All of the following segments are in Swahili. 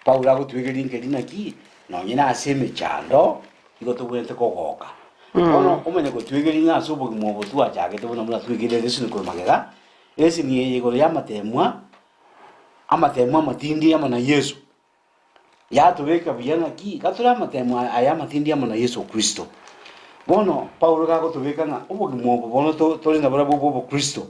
Paulo agotwegeri ngeri naki no nyina aseme chando igotugwete kogoka ono umenye gotwegeri nga asubo mo botu achage tubona mura twegere lesu ko magega esi ni yego ya matemwa matindi ama na Yesu ya tubeka biyana ki gatura matemwa aya matindi ama na Yesu Kristo bono Paulo gagotubeka nga ubogi mo bono to na bora bo Kristo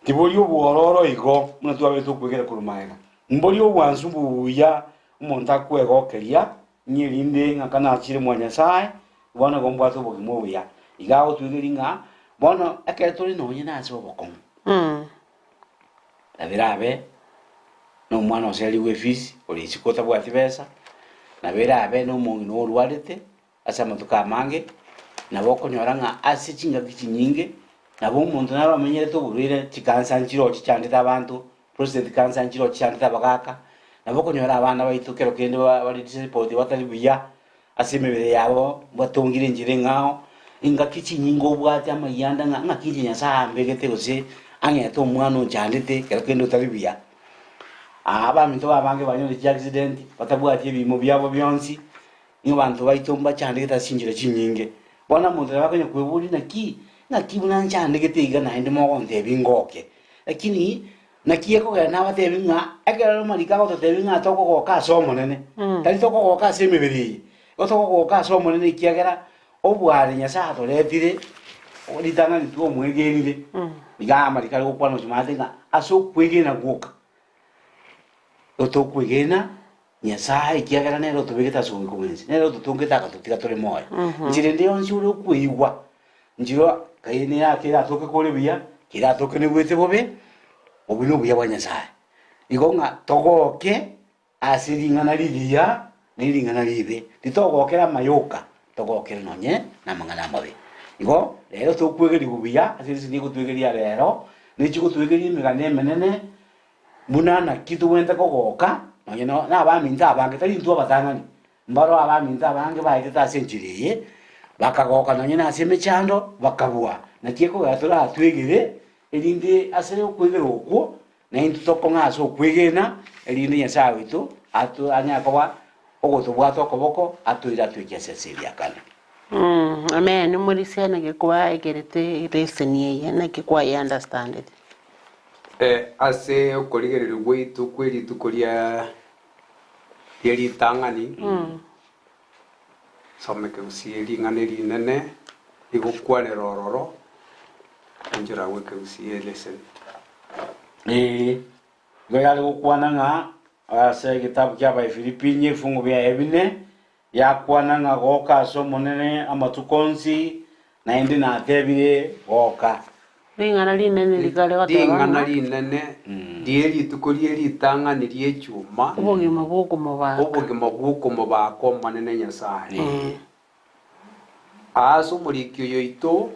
tibori obuororo igo muna twabe tukwegera kurumaega mbori obwanzu buya umuntu akwegokeria nyirinde ngakana achire mwanya sai bona gombwa to bogi mo buya igago twegeri nga bono aketori no nyina aso bokon abirabe no mwana oseli wefisi oli chikota bwa tibesa na birabe no mungi no ruarete asa matuka mange na boko nyoranga asichinga kichinyinge na bo muntu naro amenyere to burire chikansa nchiro chichandita abantu president kansa nchiro chichandita bagaka na boko nyora abana baitukero kende bali disipoti batali buya asemebere yabo batongire njire ngao inga kichinyingo bwati amayanda nga kijinya sa mbegete gose anya to mwana chandite kero kende utali buya aba minto babange banyore chi accident batabwati ebimo byabo byonsi ni bantu baitomba chandita sinjire chinyinge bona muntu bakanya kwebuli na kibuna nchande getiga na inde mo onte bingoke lakini na kieko ga na bate binga ekero marika go te binga toko go ka so monene tali toko go ka se mebiri go toko go ka so monene kiagera obwari nya sa to letire oditanga ni tuo mwegenire biga marika go kwano chimatenga aso kwegena goka oto kwegena nya sa kiagera ne ro to bigeta so ngomwenzi ne ro to tongeta ka to tika tole moya njire ndio nshuro kuigwa njiro kaini yake atoke kole biya kira atoke ne gwete bobe obino buya bwanyasaye igonga togoke asiringana lilia niringana libe ditogokera mayoka togokera nonye na mangana mabe igo lero tokwegeri buya asiri ni gutwegeria lero ni chigutwegeria migane menene munana kitu wenda kogoka nonye no na ba minza abange tali ntu abatangani mbaro aba minza abange baiteta senjiriye bakagoka nonye na aseme chando bakabua na kieko gatura atwegere elinde asere okwegera okwo na into tokonga aso okwegena elinde nyasaye witu atu anyakwa ogoto bwato koboko atuira twikesesiria kana amen muri sena ke kwa egerete resenie na ke kwa understand it ase okorigerero gwitu kweri tukoria yeri tangani someke usieri nganeri nene igukwanera ororo njira weke usieri lesen goyale gukwana nga ase kitabu kya Filipi fungu bya ebine yakwana nga goka so monene amatukonzi na indi na tebire goka ringana linene ligale gataba ringana linene dieri tukorie ritanga ni riechuma ubugima bwuko mubako manene nyasaye aso murikyo yoito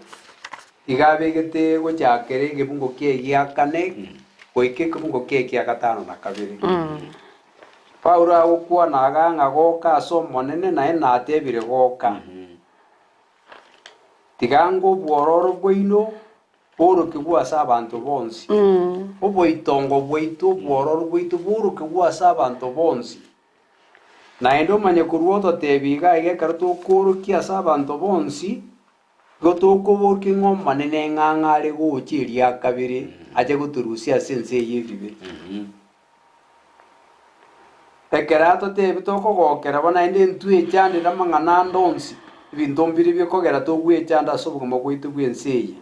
igabegete gochakere gebungo kie giakane goike gebungo kie kia gatano na kabiri Paulo agukwa naga goka aso monene na ena atebire goka tigango bwororo bwino boro kigwa sabantu bonsi oboitongo bwaitu bwororo bwaitu boro kigwa sabantu bonsi na endo manye kuruoto tebiga ige karto koro kia sabantu bonsi gotoko boki ngoma nene ngangare gochiria kabiri aje guturusia sense yibibe ekerato tebi toko gokera bona ende ntue cyane ramangana ndonsi bindombiri byokogera to gwechanda sobugo gwitu bwenseye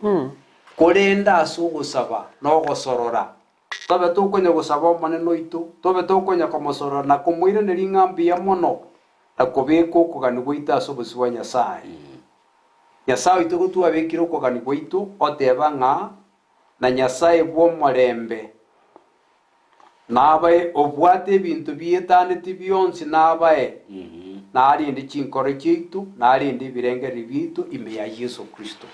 korenda asugusaba no gosorora tobe tukonya gusaba mane noito tobe tukonya komosorora na kumwire neringambi ya mono akobeko kugani gweita asobusiwa nyasaye nyasaye itugutu abekiro kugani gwitu oteba nga na nyasaye bwo morembe nabaye obwate bintu biyetane tibyonsi nabaye nari ndi chinkore chitu nari ndi birengeri bitu ime ya Yesu Kristo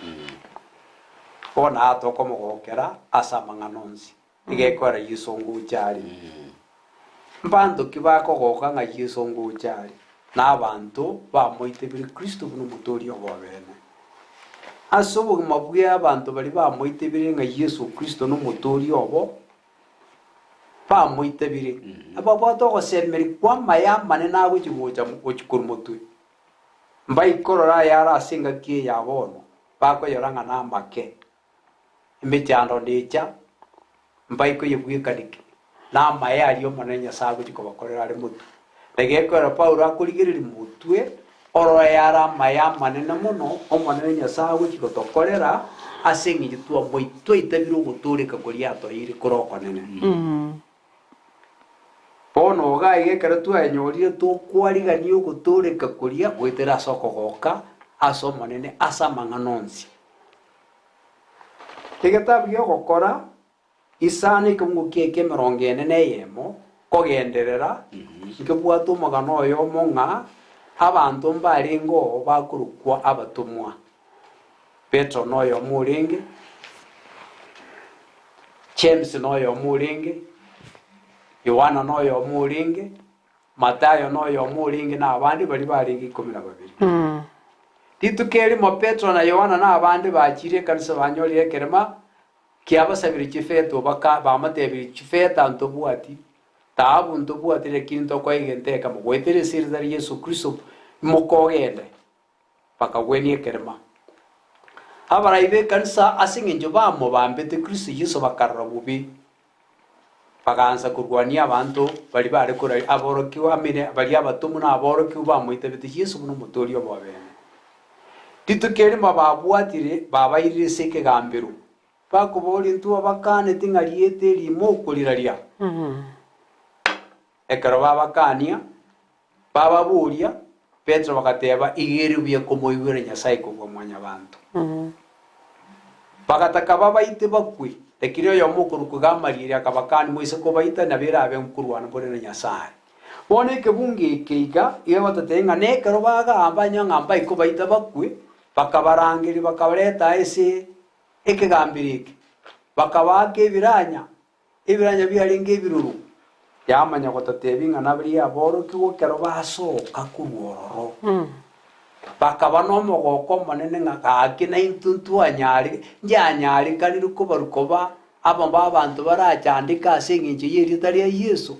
ona atoko mogokera asamanga nonsi igekora Yesu nguchari mbandu kibako goka nga Yesu nguchari n'abantu bamoite biri Kristo buno mutori obobene asobo mabwe abantu bari bamoite biri nga Yesu Kristo no mutori obo pa moite bire aba boto go semeri kwa maya mane na go chigocha ochikurumutu mbai korora yara singa kie ya bono pa ko yoranga na make imechando ndicha mbai ko yebwikanike na maya ariyo manenya sago chikobakorera ari mutu ndegekora Paulo akurigiriri mutwe oro yara maya manene muno omanenya sago chikotokorera asengi tua moito itabiro guturika kuria to iri kuroko nene pono ga igekara tua enyorire to kwariganio guturika kuria gwitera soko goka aso manene asa manganonsi tigetabio gokora isani kumukieke merongene neyemo kogenderera ikebwatu magano yo monga abantu mbaringo bakurukwa abatumwa Petro noyo muringe James noyo muringe Yohana noyo muringe Matayo noyo muringe na abandi bali baringi 12 titukeri mo Petro na Yohana na abandi bakire kanisa banyoriye kerema kiabasabiri kifeto baka bamatebiri kifeta ntobwati tabu ntobwati lekinto kwa igenteka mo wetere sirdari Yesu Kristo mukogende bakagwenie kerema abaraibe kanisa asinge njoba mo bambete Kristo Yesu bakarra bubi baganza kurwania abantu bali bare kora aborokiwa mire bali abatumu na aborokiwa bamuitebete Yesu muno mutori obo bene titukeri mababwatire babairire seke gambiru bakubori ntu abakane tingariete limo kuliraria ekaro babakania bababuria Petro bakateba igerubiye komoibere Nyasaye kugwa mwanya bantu bagataka babaite bakwi tekiro yo mukuru kugamarire akabakani moise ko baita na bera abe mkurwana bone Nyasaye bone kebungi keiga iyo batatenga nekero baga ambanya ngamba iko baita bakwi bakabarangiri bakabareta ese ekegambirike bakabake ibiranya byaringe biruru yamanya gotatebinga nabiri aboro kigo kero basoka kurwororo bakaba no mogoko manene ngakake na intuntu anyari njanyari kali rukoba abamba abantu baracandika asenginje yeri tari Yesu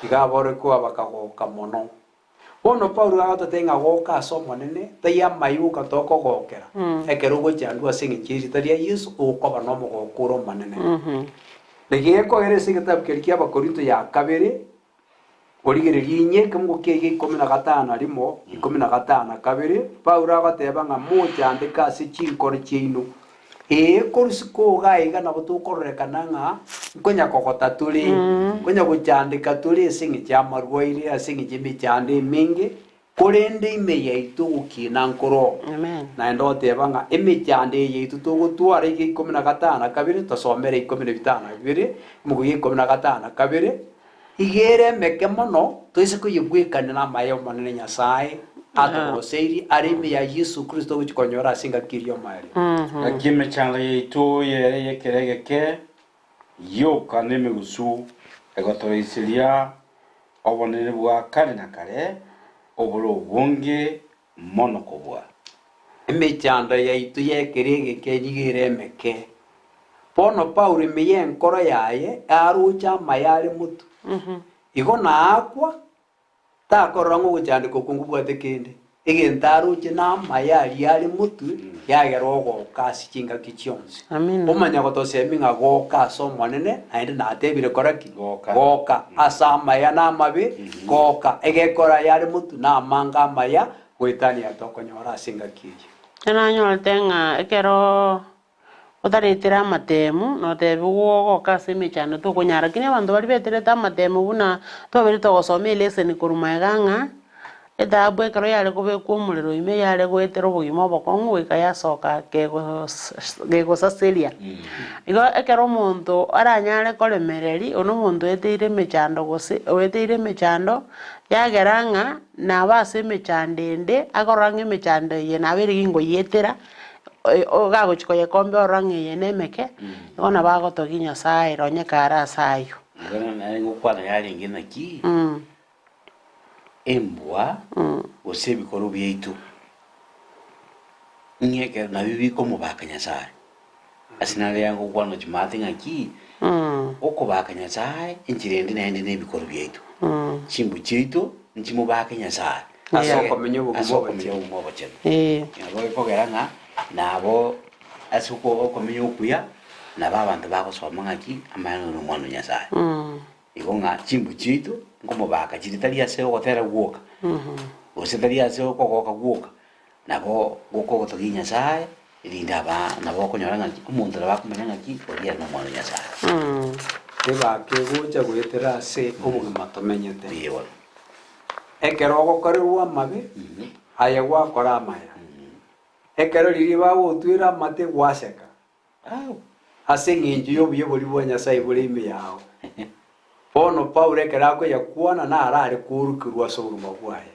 igabore ko abakagoka mono bono Paulo agatenga goka so manene taya mayuka toko gokera ekero go chandu asenginje yeri tari Yesu ukoba no mogokuro manene Negeko ere sigetabu keriki abakorinto ya kabere origererie nye kemugokege 15 arimo 15 kabere Paulo agateba nga moja andika ase chinkoro chino korusiko gaiga na botukorekana nga konya kokota tuli konya guchandika tuli singi chamarwaire asingi chimichande mingi korende ime yaitu ukina nkoro na ndo teba nga imichande yaitu tugutwara 15 kabere tosomere 15 kabere muguye 15 kabere igere meke mono toise ko yigwikana na mayo manene Nyasaye atoseiri arimi ya Yesu Kristo uchikonyora singa kirio mari akime changa yitu yere yekeregeke yo kaneme gusu egotorisiria obonene bwa kare na kare obolo bunge mono kobwa imichanda yitu yekeregeke nigere meke pono Paulo miye nkoro yaye arucha mayari mutu igo na akwa ta korango guchandiko kungubwate kende igentaruche na mayari yari mutu yagerogo kasi kinga kichionzi omanya gotoseminga goka so monene ainde na tebire koraki goka asa maya na mabe goka egekora yari mutu na manga maya gwetani atokonyora singa kije na nyotenga ekero otaretera matemu no tebugo kasi mechano to kunyara kine bantu bali betereta matemu buna to bali to gosome lesson kurumaganga eta bwe karo yale kobe kumulero ime yale gwetero bugimo bokongo ikaya soka kego saselia igo ekero muntu aranyale kolemereri ono muntu eteire mechando gose oeteire mechando yageranga na base mechandende akorange mechando ye na beri ngo yetera ogago chikoye kombe orange ye nemeke ona bago to ginya sai ronye kara sayo ngana na ngukwana yali ngina ki embwa osebi koro bietu ngeke na bibi komo bakanya sai asinale yango kwano chimati ngaki okobaka nyasaye inchirende naende nebikoro byaitu chimbu chitu nchimubaka nyasaye asokomenya obugumo obochene nabo ikogera ng'a nabo ase okomenya okuya nabo abanto bagosoma ng'aki amang'ana na omwana nyasaye igo ng'a chimbu chitu nkomobaka chiri tari ase ogotera gwoka gose tari ase okogoka gwoka nabo gokogotogia nyasaye erinde nabo okonyora ng'aki omonto nabo akomenya ng'aki oria na omwana nyasaye ebake gocha gwetera ase obogima tomenyete bono ekero ogokorerwa amabe aye gwakora amaya ekero riri bagotwera amate gwaseka ase eng'encho ya obuya bori bwa nyasaye bore ime yao bono Paulo ekero akoya kwana narare korukirwa ase obogima bwaye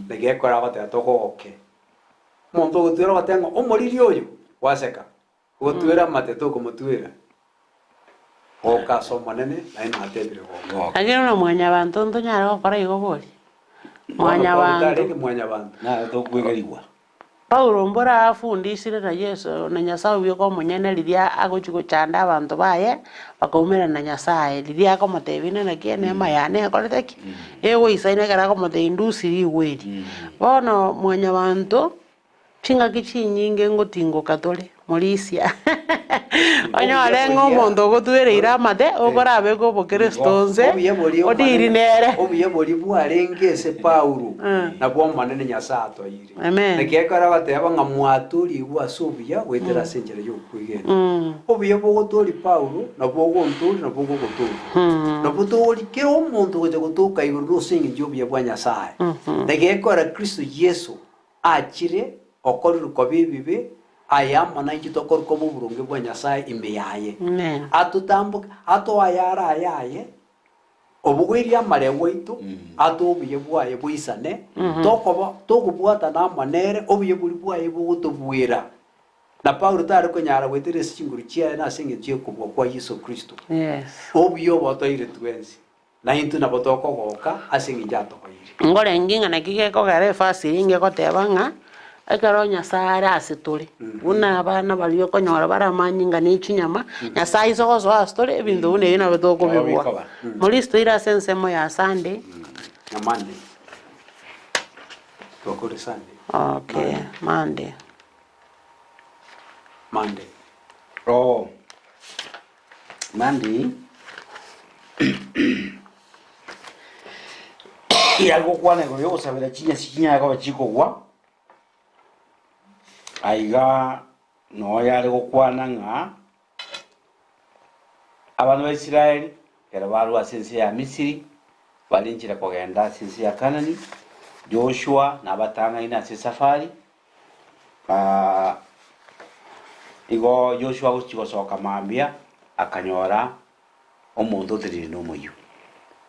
negekora agoteba togoke omonto ogotwera ogotenga omoriri oyo gwaseka gotwera amate tokomotwera goka ase omonene naye natebire goka lakini una mwanya bantu ntonyara gokora igo bori mwanya bantu na tokwegeriwa Paulo mbora afundisire na Yesu na Nyasaye byo omonyene riria agochi gochanda abantu baye bakaumira na Nyasaye riria akomotebine na kiene mayane akorete ki ego isaine kara komote indusiri weri bono mwanya bantu chinga kichinyinge ngotingo katole morisia onyore ngomondo gotwereire amate okorabe go bokristonze odiri nere obuye bori bwarengese Paulo na bwo manene Nyasaye atoire nekekara bateba nga mwaturi gwase obuya wetera senjere yo kwigena obuye bogotori Paulo na bwo gonturi na bwo gotori na bwo tori ke omonto goje gotoka iguru rosingi jobuye bwa Nyasaye nekekora Kristo Yesu achire okoruko bibibe ayamana ikitokorko buburunge bwa Nyasaye imbe yaye atutambuka ato ayara ayaye obugwiri amare waitu ato obuye bwaye bwisane tokoba tokubwata na manere obuye buri bwaye bugutubwira na Paulo tare konyara wetere singuru chia na singe chia kubwa kwa Yesu Kristo obuye botoire twenzi na into na botoko goka asinge jato koire ngore nginga na kigeko gare fasi inge kotebanga ekero Nyasaye asitore buna abana bali okonyora baramanyinga n'ichinyama Nyasaye isogoso asitore ebintu bune bina betoko bibwa muri stoira sensemo ya Sunday na Monday tokore Sunday okay Monday oh Monday yago kwana go yo sabera chinya go chiko gwa aiga no yari gokwana ng'a abantu ba Isiraeli era baru asense ya Misiri balinjira kugenda asense ya Kanani Joshua nabatanga ina ase safari igo Joshua guchigosoka mambia akanyora omuntu otirire n'omuyu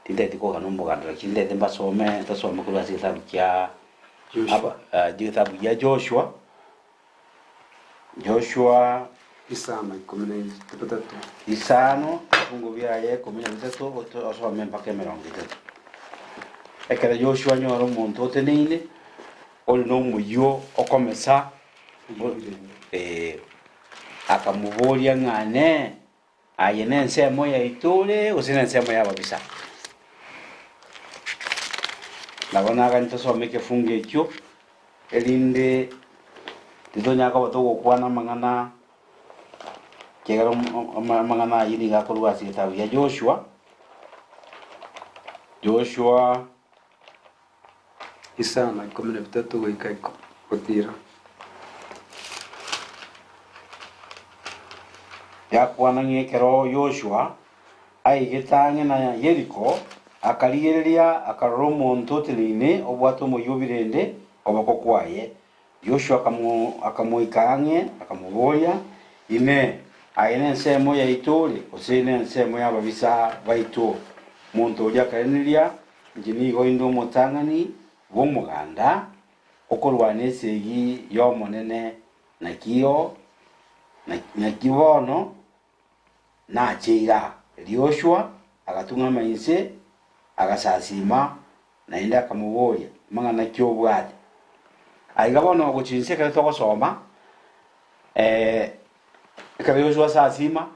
tindete ko hano mugandira kindete mbasome tasome kuri ase kitabu kya Joshua isano 13 isano fungo byaye 13 osome mpaka 30 ekera Joshua nyoro omuntu oteneine oli n'omuyo okomesa akamuboria ng'ane aye n'ensemo yaitore gose n'ensemo y'ababisa nabonaga nitosome ekefungo ekyo erinde titonyaka batogokwana amang'ana kegera amang'ana ayiri gakorwa ase egitabu gia Joshua isano 13 goika gotira yakwana ng'ekero Joshua aigete na Yeriko akarigereria akarora omonto oteneine obwate omoyo birende oboko kwaye Joshua akamoika akamuboria ine aine ensemo yaitore osene ensemo y'ababisa baito muntu oria akareneria njini igo indo omotang'ani bw'omuganda okorwana esegi y'omonene nakio nakibono nacheira Joshua agatung'ama inse agasasima naende akamuboria mang'ana kiobwate aiga bono guchinse kare togosoma kare Joshua sasima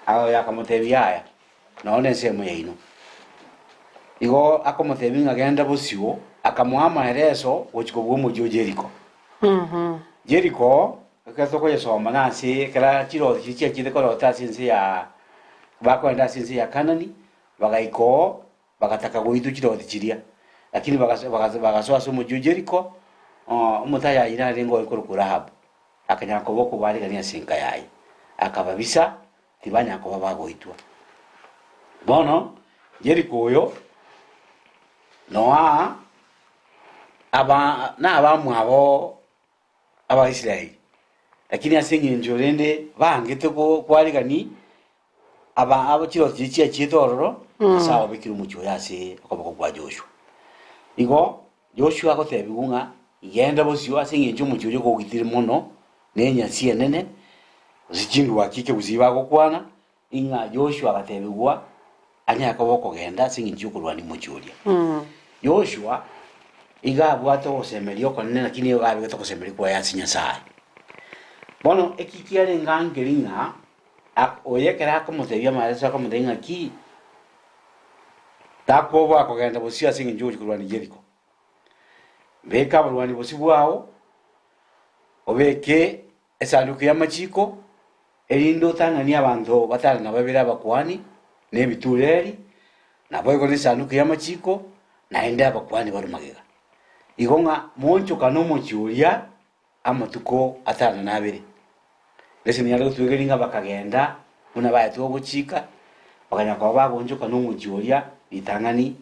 ago yakamutebia aya none semo yaino igo akomutebi ngagenda busio akamuama ereso gochikobwo mujo Jericho Jericho akatoko yesoma nasi kala chiro chichi chideko lota sinsi ya bakwenda sinsi ya Kanani bagaiko bagataka goitu chiro chiria lakini bagasoa somo Jericho umutaya ina rengo ikorukura habu akanya koboko bali kania sinka yayi akababisa tibanya ko bagoitwa bono Jericho yo noa abamu aba Israeli lakini asingi njorende bangete ko kwaligani abo chiro chichi chitororo sawa bikiru mucho yase akoboko kwa Joshua igo Joshua akotebigunga igenda bosio asingi njo mucho ko gitire muno nenya sienene zichindu wakike buziba gukwana inga Joshua agatebigwa anya akoboko genda asingi njo kulwani muchuria Joshua igabwato osemerio konene lakini igabwato osemerio kwa yasinya sai bono ekikiare ngangeringa oyekera komotebia mareso komotenga ki takoba kogenda bosio asingi njo kulwani Jericho beka bulwani bosibwao obeke esanduku ya machiko elindo tangani abantu batala na babira bakwani nebituleri nabo ko esanduku ya machiko naende abakwani barumagega igonga moncho kanomo chiuria amatuko atana nabere lese nyalo twegeringa bakagenda una baetu obuchika bakanya kwa babonjo kanomo chiuria litangani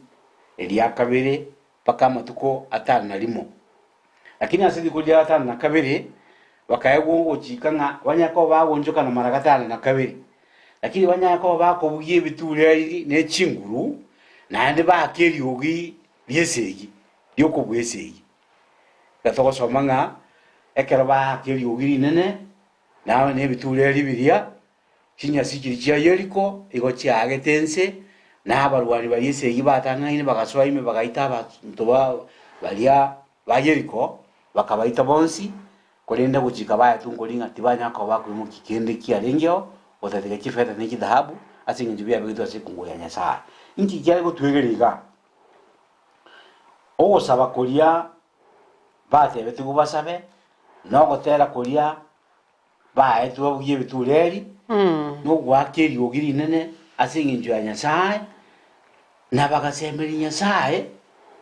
elia kabere paka amatuko atana limo lakini asidi kulia atana na kabere bakayego chika nga wanyako babonjo kana maragatana na kabere lakini wanyako bako bugiye bitureri ne chinguru naende bakeri ogi byesegi yoko bwesegi gatoko somanga ekero bakeri ogi nene nawe ne bitureri biria kinya sikiri kya Jericho igo kyagetense n'abarwani bayesegi batanga ine bagaswa ime bagaita abantu balia ba Jericho bakabaita bonsi kolenda guchika baya tungolinga tibanya ko bakumu kikende kiarengyo otateka kifeta neki dhahabu asinge njubia bitu asikungo ya Nyasaye inki kyali gutwegeriga ogo saba kolia bate betu kubasabe no gotera kolia ba etu obuye bitureri no gwakeri ogiri nene asinge nju ya Nyasaye na bagasemeri Nyasaye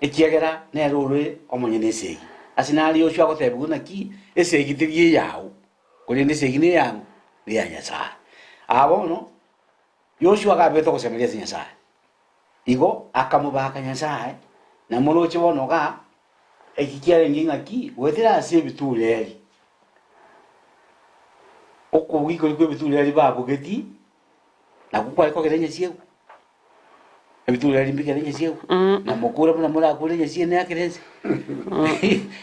ekiagera nerore omunyenesegi asinali Yoshua gotebuguna ki esegitirie yawo kolende segine yangu ya Nyasaye abono Yoshua gabeto kosemeria Nyasaye igo akamubaka Nyasaye na moroche bonoga ekikiare nginga ki wetera ase bitureri okubwiko liko bitureri babugeti na kukwali ko gerenya siego bitureri mbigere siego na mukura na mura kure siene akerense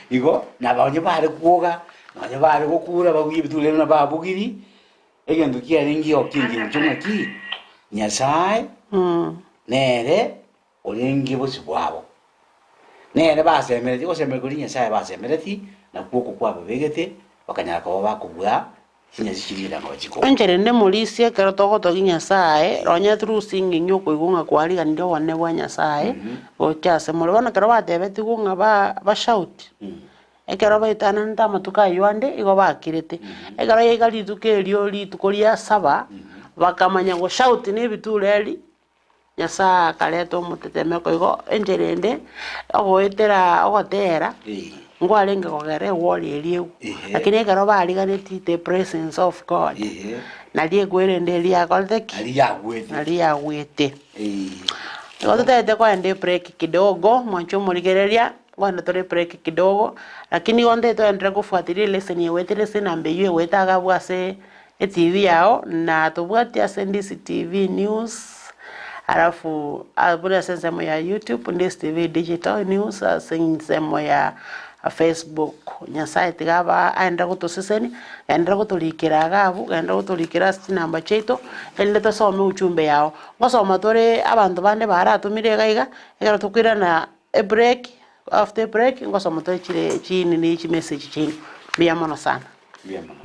igo na baonye bare kuoga na bare gukura baguye bitureri na babugiri egendo kiare ngio kingi nchuma ki Nyasaye nere olengi bosibwabo nere basemere osemere kuri Nyasaye basemereti na kuoko kwabo begete bakanyaka bakubwa kinya sikirira ngojiko onjerende mulisia kero togoto Nyasaye ronya through singing yoko igunga kwali gandio wane wa Nyasaye ochase mulibona kero batebeti gunga ba shout ekero baitana ndama tukayuande igo bakirete ekero yegali tukerio litukoria saba bakamanya go shout ni bitureri Nyasaye kaleto mutetemeko igo enjerende ogoetera ogotera ngwalenge kogere woli eliu lakini ekero baliganeti the presence of God nalie gwerende elia kolteki alia gwete igo tete kwa ende break kidogo mwancho muligereria wanda tore break kidogo lakini onde to entre kufuatilia lesson yewete lesson ambeyo wetaga bwase TV yao na tubwati asendisi TV news alafu abuna sensemo ya YouTube ndisi TV digital news sensemo ya Facebook Nyasaye tigaba aenda gutoseseni aenda gutulikira gabu aenda gutulikira namba cheito ende tosome uchumbe yao ngosoma tore abantu bande baratumire gaiga egero tukwira na a break after break ngosoma tore chini ni chi message chini bia mono sana bia mono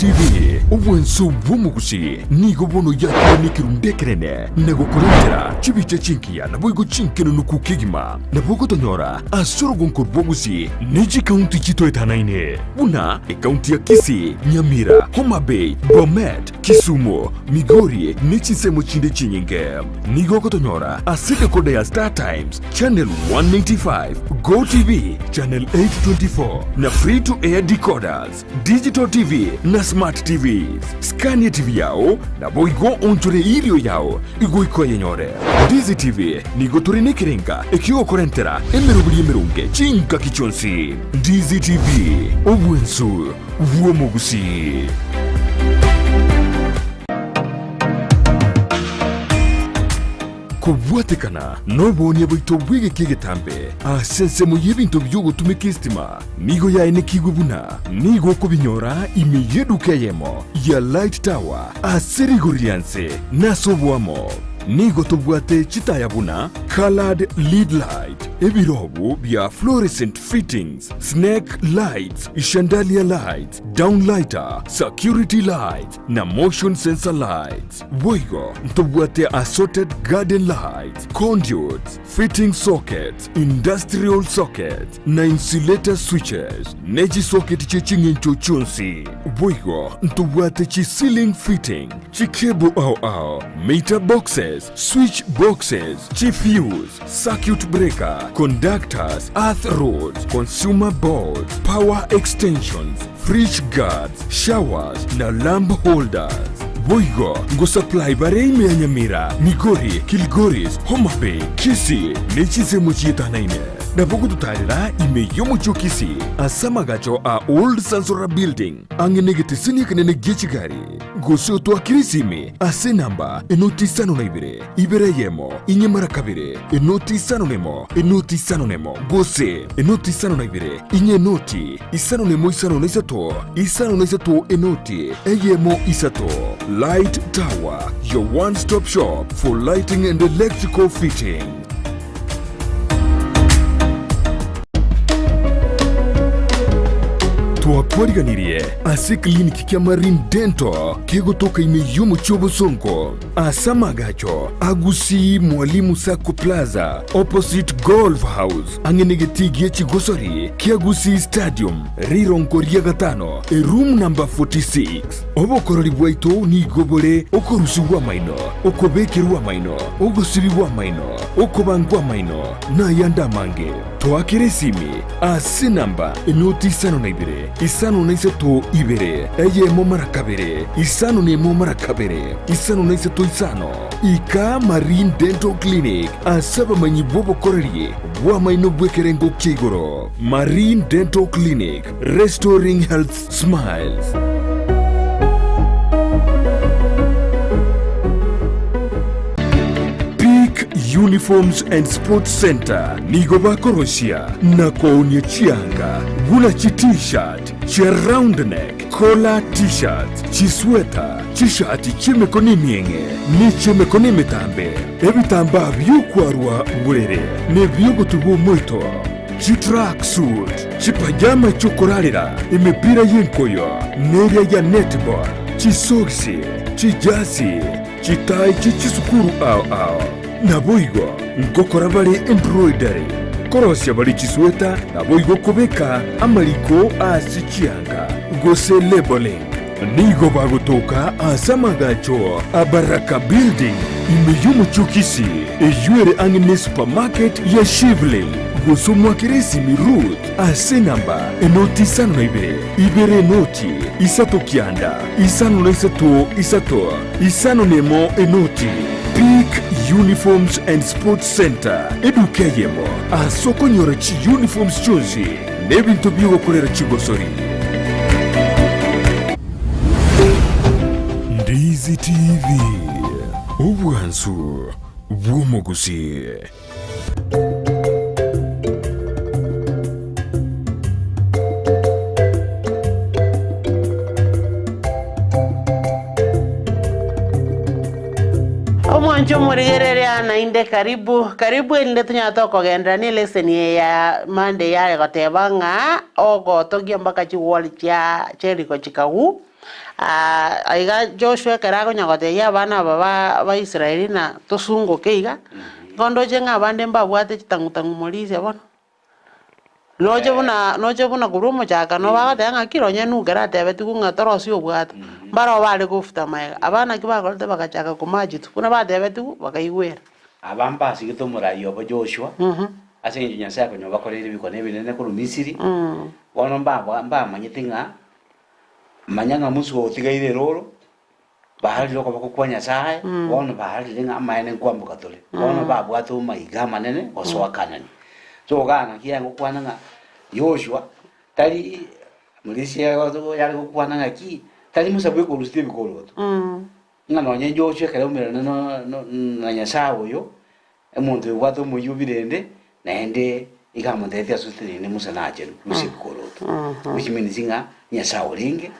TV ubwenso bw'omugusi nigo bono yakonikiru ndekerene nagokorentera chibicha chinkia naboigo chinkeno nukukigima nabogotonyora asorogonko bwogusi neji kaunti chitoetanaine buna kaunti ya Kisii, Nyamira, Homa Bay, Bomet, Kisumu, Migori nechisemo chinde chinyinge nigogotonyora asike kode ya Star Times Channel 195, Go TV Channel 824 na free to air decoders, Digital TV na Smart TVs. Scania TV yao na boigo onchore ilio yao igoiko yenyore. Dizi TV nigo turinekirenga ekio korentera emerubuli emerunge chinka kichonsi. Dizi TV obwensu vuomogusi. Kubwatekana nobonia boito bwege kigetambe asense mu yebinto byogo tumekistima nigo ya enekigo buna nigo kubinyora imiyedukeyemo ya Light Tower aserigorianse nasobwamo nigo tubwate chitaya buna colored lead light ebirobu bya fluorescent fittings, snake lights, chandelier lights, downlighter, security lights na motion sensor lights. Boigo tubwate assorted garden lights, conduits, fitting sockets, industrial sockets na insulator switches. Neji socket chechingencho chonsi. Boigo tubwate chi ceiling fitting, chi cable au meter boxes, switch boxes, chi fuse, circuit breaker, conductors, earth rods, consumer boards, power extensions, fridge guards, showers na lamp holders. Boigo ngo supply barei ya Nyamira, Migori, Kilgoris, Homa Bay, Kisii nechisemo chietanaine. Nabogo tutarira ime yomo chokisi asamagacho a old Sansora building angenegete sini kanene gechigari goso to akirisimi ase namba enoti sano na ibere yemo inye marakabire enoti sano nemo bose enoti sano na ibere inye noti isano nemo isano na isato enoti eyemo isato. Light Tower, your one-stop shop for lighting and electrical fitting. Twakoriganirie ase kliniki kya Marine Dental kegotoka imeyumu chobo sonko asamagacho agusi Mwalimu Sacco Plaza opposite Golf House angenegetigye chigosori kiagusi Stadium rironkoria gatano room number 46 obokorori bwaito ni gobole okorusi wa maino okobekeru wa maino ogosibi wa maino okobangwa maino na yanda mange twakiresimi ase namba enoti sano na isano na isato ibere eyemo marakabere isano nemo marakabere isano na isato isano ika Marine Dental Clinic asaba manyibobo korerie wa maino bwekerengo kigoro. Marine Dental Clinic, restoring health smiles. Uniforms and Sports Center nigo bakoroshia na kwaonia chianga gula chi t-shirt chia round neck collar t-shirt chi sweater chi shati chimekoni mienge ni chimekoni metambe ebitamba byukwarwa burere ne byogotugo moito chi track suit chi pajama chokorarira imipira yenkoyo neria ya netball chi soksi chi jasi chi tai chi chisukuru au naboigo ngokora bari embroidery korosya bari chisweta naboigo kubeka amaliko asichianga gose labeling nigo bagotoka asamagacho abaraka building imeyumu chukisi eyuere angine supermarket ya Shivling gosomwa kiresi mirut ase namba enoti sano na ibere noti isato kianda isano na isato isano nemo enoti. Peak Uniforms and Sports Center edukeyemo asoko nyora chi uniforms chonzi nebinto byogo korera chigosori. Ndizi TV obwansu bwomogusi. Mwancho murigerere anainde karibu ile tunyata kogenda ni leseni ya Monday ya gotebanga ogo togia mpaka chiwoli cha cheriko chikagu aiga Joshua kera konyagote ya bana ba Israeli na tosungo keiga gondo jenga bande mbabwate chitangutangu molise bono noje buna kurumo chaka no baga tanga kiro nyenu kera tebe tukunga torosi obwata mbaro bale kufuta maiga abana kiba golte bagachaka kumajitu kuna ba tebe tu bakaigwera abamba sigito murayo bo Joshua ase nginya sako nyoba korere bikone binene ku Misiri wono mba manyitinga manyanga musu otigaire roro bahali loko bakukwanya sae wono bahali linga amaene kwambuka tole wono babwatu maiga manene osoa kanani so gana kiyango kwananga Joshua tali mulisia wazo yali kwananga ki tali musabwe ko lusite bikolo to ngano nye Joshua kale umira no nyasawo yo emuntu wato muyubirende naende ikamonde asutini ne musana ajenu musikolo to ushiminizinga nyasawo linge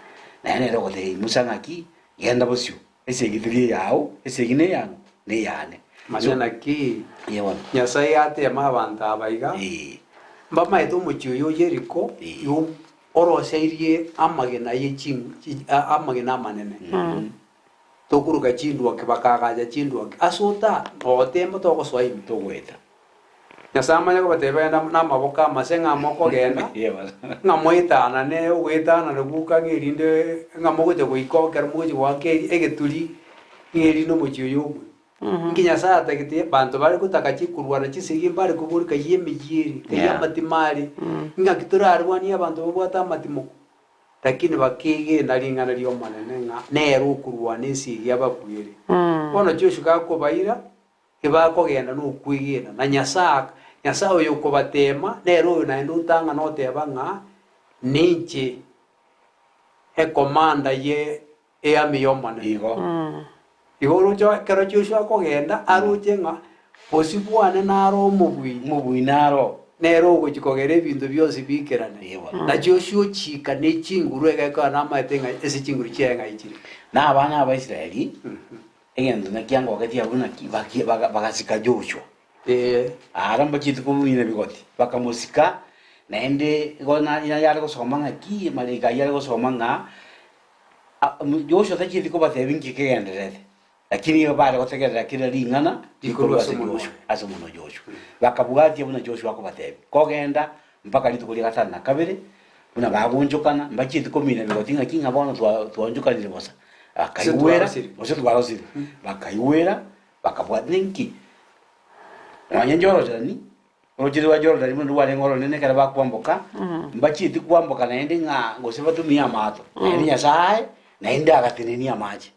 naene roko de musanga ki yenda bosyo ese gitiri yao ese gine yangu ne yane manyana ki yewana Nyasaye ate amabanta abaiga mbama eto muchiyo Yeriko yo oroseirie amagena yechingu amagena manene tokuruga chindwa kibakaga chindwa asota otembo toko swaimi togweta Nyasamanya ko batebenda namaboka masenga moko genda ngamoitana ne ugwetana ne buka ngirinde ngamogote kuikokera muji wake egeturi ngiri no muchiyo nginya saa tagite bantu bari kutaka chikurwana chisigi bari kuburika yemijiri kayamatimari nga kiturarwani abantu bobwata amatimo lakini bakige naringana lyo manene nga nero kurwana isigi abakwire bono Joshua ko baira kibako genda no kwigena na nyasawo yuko batema nero na ndutanga no teba nga ninche komanda ye amiyomane igoro cho kero Joshua ko genda aruje nga posibwane naro mubwi naro nero go chikogere bintu byose bikerane na Joshua chika ne chinguru egeka na matenga ese chinguru chenga ichiri na abana ba Israeli engendo na kyango wakati abuna bakasika Joshua aramba kitu kumwina bigoti bakamusika naende gona yale ko somanga ki malika yale ko somanga Joshua takiti ko batebinki kegenderete lakini yo bale kotegera kila lingana dikolo ase muno Joshua bakabwati abuna Joshua ko batebe kogenda mpaka litukuli gatana kabere una babunjukana mbakiti ko mina bigoti ngakinga bono tuonjukanire bosa bakaiwera bose twarosire bakaiwera bakabwati ninki wanyanjoro jani rojiri wa joro dalimo ndwale ngoro nene kala bakwamboka mbakiti kwamboka naende nga ngoseba tumia mato naende nyasaye naende agateneni amaji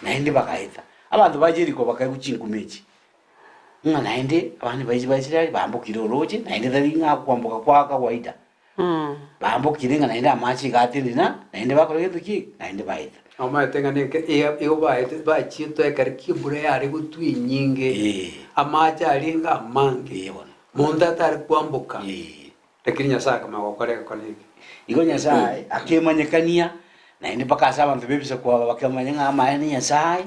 naende bakaita abantu bajiriko bakaikuchinkumechi nga naende abantu baisiraeli bambukire roje naende dali nga kwamboka kwa kawaida bambukire nga naende amaji gatenina naende bakore tuki naende baita amatenga ne iyo ba chito ekariki bure ari gutwi nyinge amaja alinga amange munda tar kwambuka lakini Nyasaye kama gokoreka koneke igo Nyasaye akemanyekania naende bakasa abantu bebisa kwa bakamanya amaene Nyasaye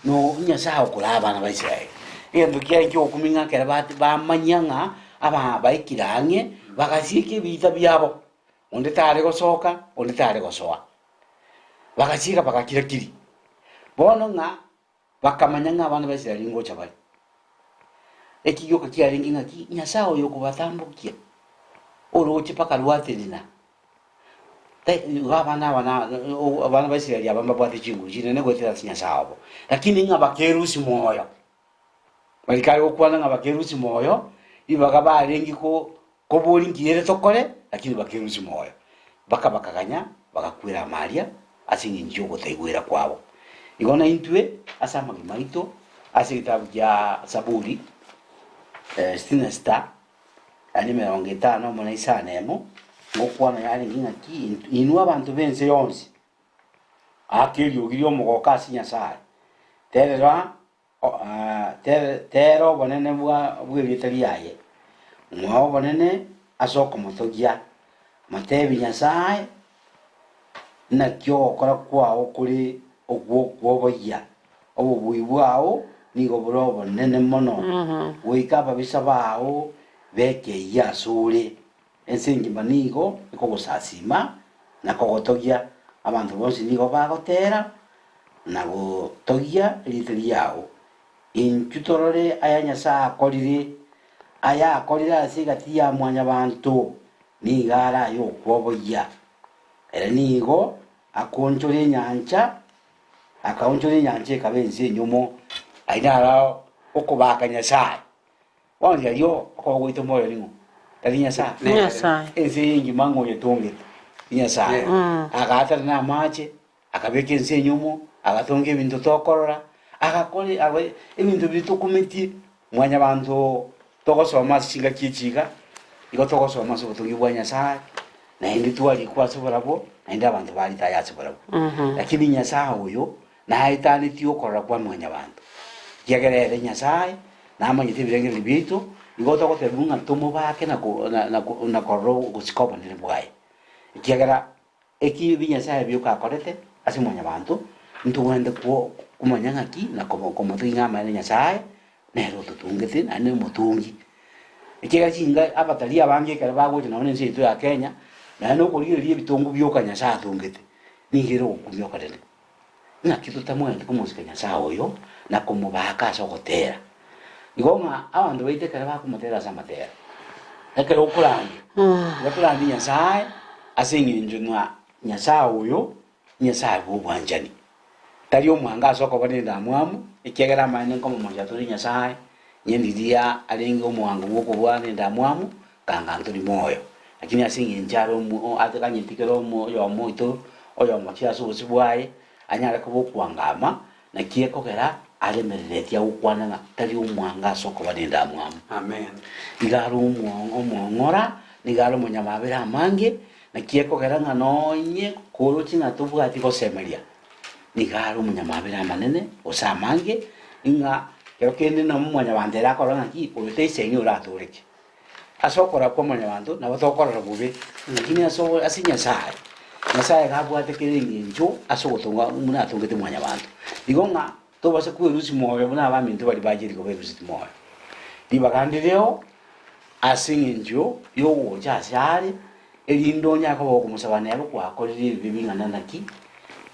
no Nyasaye okulaba na Israeli endo kyanjo okuminga kera bati bamanyanga aba baikirange bakasike bita byabo onde tare gosoka onde tare gosoa bakachika bakakira kiri bono nga bakamanyanga abantu ba Israeli ngocha bali ekiyo kakiaringi ngaki Nyasaye yoko batambukia oroche paka lwaterina abana ba Israeli abamba bwate chingu chine ne gotera Nyasaye lakini nga bakerusi moyo balikayo okwana nga bakerusi moyo ibaga barengi ko bolingiere tokole lakini bakerusi moyo bakakanya bakakwira Maria asingi njogo taigwera kwabo igona intwe asama gimaito asita ya Zaburi stinesta anime 5 mona isanemo ngokwana yali ngaki inwa abantu bense yonsi akeli ogiryo mogoka asinya sai tero bonene bw'ebitari yaye mwao bonene asoko mutogia matebi Nyasaye na kyo okora kwao kuri ogwoboya obubui bwao nigo burobo nene mono wikaba bisabao beke yasure ensingi manigo ikogosasima na kogotogia abantu bonse nigo bagotera na gutogia rite riao inchutorore aya Nyasaye akorire ase gati ya mwanya bantu nigara yo kwoboya era nigo akonchore nyanja akaonchore nyanja ekabense nyomo ainara okubaka Nyasaye wanja yo okogwito moyo ningo tari Nyasaye ense ingi mango yetongete Nyasaye agatara na mache akabeka ense nyomo agatonga ebintu tokorora agakore ebintu bitukumetie mwanya bantu togosoma singa kichiga igo togosoma so butungi bwa Nyasaye na indi twali kwase barabo na indi abantu bali tayatse barabo lakini Nyasaye uyo na aitani tio korora kwa mwanya bantu kiagerere Nyasaye na amanyite birenge libito igo togotebunga tomo bake na korro gusikopa ndire bwaye kiagera eki Nyasaye byoka korete ase mwanya bantu ntuwende kumanya ngaki na komo twinga Nyasaye nero tutungete na ne mutungi ikiga kinga abatali abange kare bagoje na nse itu ya Kenya na no kuririe bitungu byoka Nyasaye atungete ningiro kumyoka rene na kitu tamwe kumusika Nyasaye oyo na kumubaka so gotera igonga abandu baite kare bakumutera samatera ekero okurandi bakurandi Nyasaye asinginju nwa Nyasaye oyo Nyasaye bubwanjani tari omwanga soko banenda mwamu ikegera mane komo monja turi Nyasaye nyendiria alingo omwanga woko bwane ndamwamu kanga nturi moyo lakini asingi njaro mu atakanyintikero moyo moito oyo machia so sibwaye anyara kubokwangama na kieko gera alemeretia ukwana tari omwanga soko banenda mwamu amen igaro omwongora nigaro munyamabera mange na kieko gera nganonye kolo chinga tubwati kosemeria nigaro munyamabera manene osamange inga kero kende na mwanya bandera korona ki urute senyo ratureke asokora kwa mwanya bantu na batokora bube lakini aso asinya sai Nyasaye gabwate kiringi njo asogotonga muna atongete mwanya bantu igonga to base kuerusi moyo muna abamintu bali bajiri ko berusi moyo dibakandireo asingi njo yo woja syari elindonya ko kumusabana yabo kwakorire bibingana naki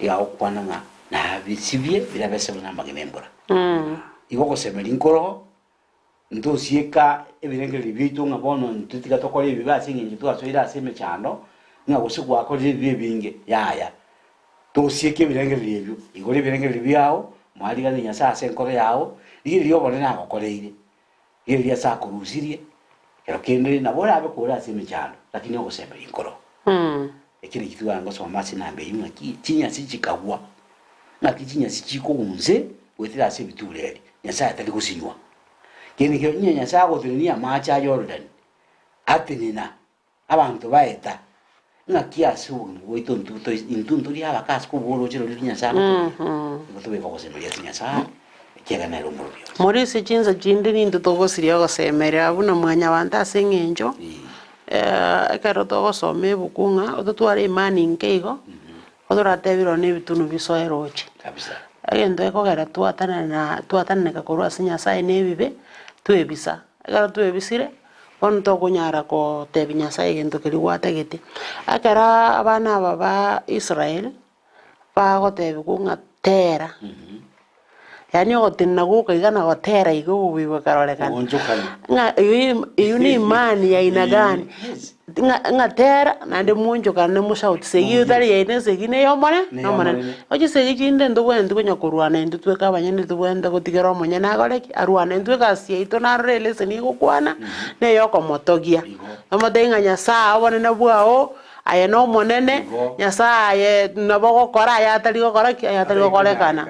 ya okwananga na bisibye birabese muna magenembora igo kosemera inkoro ntosieka ebirenge libito ngabono ntutika tokore bibasi ngingi twasoira aseme cyando nga gusigwa ko libye binge yaya tosieka ebirenge libyo igore ebirenge libyawo mwali ga Nyasaye senkoro yawo iri yobone na bakoreire iri ya sakurusirie kero kende na bora abe kora aseme cyando lakini ogosemera inkoro ekiri kitwanga so masi nambe yimwe ki kinya sichikagwa na kinya sichikunze wetira ase bitureri Nyasaye atali kusinywa kene ke Nyasaye gotinia macha Jordan atinina abantu baeta na kiasu ngoito ntuto intunturi abakas ko bolo chero Nyasaye ngotobe ko semeria Nyasaye kega na rumurubyo muri se chinza jinde ni ntuto siria go semeria abuna mwanya wanta sengenjo ekero to gosome bukunga ototware imani nkeigo odoratebiro ne bitunu bisoeroche kabisa agendo ekogera twatana gakorwa ase Nyasaye nebibe twebisa agara twebisire bono tokunyara ko tebi Nyasaye gento keri gwatagete akara abana baba Israel bagotebi kunga tera yani otinna gukaigana gotera igo bibo karorekana nga iyo ni imani ya ina gani nga tera na ndi munjuka ne mushauti segi utari yene segi ne yomone nomone oje segi jinde ndubwende kunyakurwana ndi tweka abanyene ndubwende gutigera omonye na goreki arwana ndweka sie ito na rele seni gukwana ne yoko motogia omodenga Nyasaye abone na bwao aya no monene Nyasaye nabo gukora ya tari gukorekana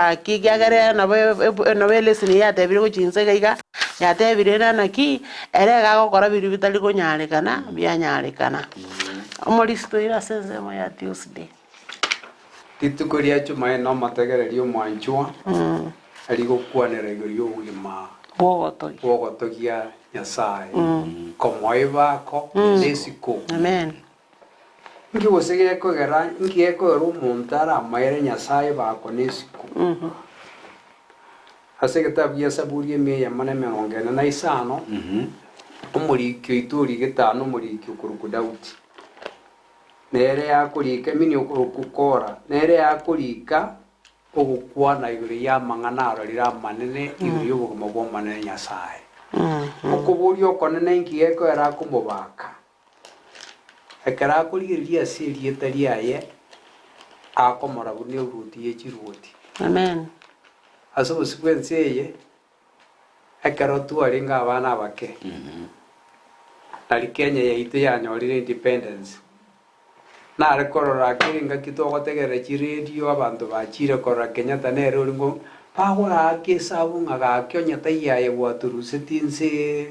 akigyagere nabo leseni ya tebiri guchinse gaiga ya tebiri na ki erega gukora biri bitari kunyarekana byanyarekana omolisto ira sense mo ya Tuesday titukoria chuma no mategererio mwanchwa ari gukwanera igori ugima bogotogia Nyasaye komoibako lesiko amen ngi wosege kogera ngi ekoro muntara maire Nyasaye bako nesiko asege tabia saburi me ya mana me ongena na isano umuri kyo ituri getano muri kyo kuruku Dauti nere yakurika mini okukora nere yakurika ogukwana iguru ya mang'ana rira manene iguru y'obugoma bwa manene Nyasaye okuburia okonene nkieko era kumubaka ekera kurigiriria siri etari aye akomora bune uruti yechiruti Amen. aso sequence ye ekero twaringa abana bake nari Kenya yaite yanyorire independence nare korora kiringa kitogotegere chiradio abantu bachire korora Kenyatta nere uringo pagora akisabu ngaga kyonyata yaye gwaturusetinse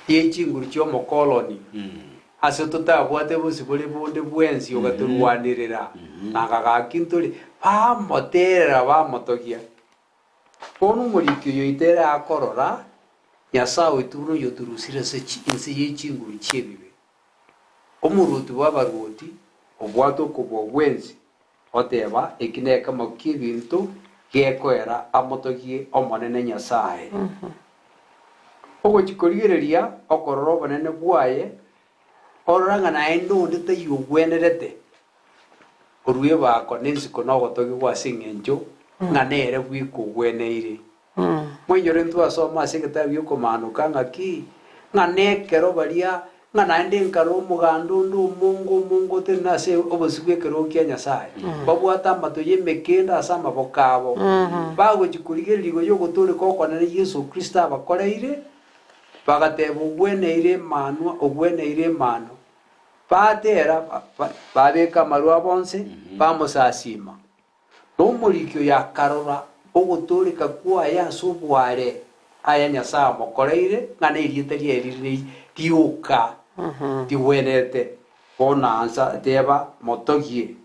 yechinguru chyo mokoloni ase tutabwate busibuli bunde bwensi ogaturwanirira nagaga kinturi bamoterera bamotogia onu murikyo yoitera akorora Nyasawe turu yoturusire se insi yechinguru chebibe omurutu wabaruti obwato kubwo bwensi oteba ekineka makibintu gekoera amotogie omonene Nyasaye ogo chikorigereria okorora obonene bwaye oranga na endo ndete yugwenerete orwe bako nensiko nogotogi gwasing'encho ng'anere bwikugweneire mwenyore ntu asoma ase egitabu giokomanuka ng'aki ng'anekero baria ng'anaende nkaro omogando onde omongo teri nase obosigu ekero kia Nyasaye babwata amato y'emekenda ase amaboko abo bagochikorigereria igo yogotoreka okonene Yesu Kristo abakoreire bagateba ogweneire emano batera babeka amarua bonse bamosasima nomorikio yakarora ogotoreka kwaye ase obware aya Nyasaye amokoreire ng'ana erieta rierire rioka rigwenete bonansa teba motogie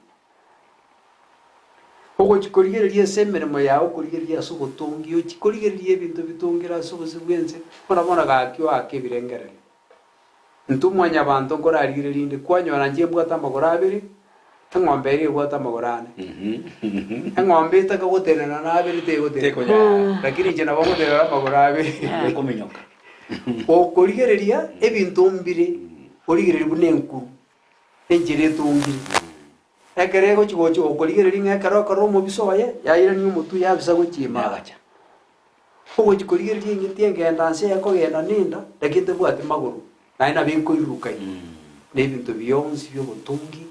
ogochikorigereria ase emeremo yago okorigereria ase obotongi ochikorigereria ebinto bitongira ase obosigu bwense bona gakio akebirengereri ntumwanya bantu nkorarigereria inde kwanyora nche mbwata amagoro abere eng'ombe eri ebwata amagoro ane eng'ombe etakagoterana na abere tegoterana lakini nche nabo ngoterera amagoro abere kominyoka okorigereria ebinto mbire origereria buna enkuru enchera etongire ekere gochigochi okorigereria ng'ekero okoro omobiso oye yairani omotu yabisa gochima magacha ogochikorigereria eng'iti engenda nse ekogenda ninda lakini tebwate magoro naye nabinkoirukai nebinto bionsi biobotongi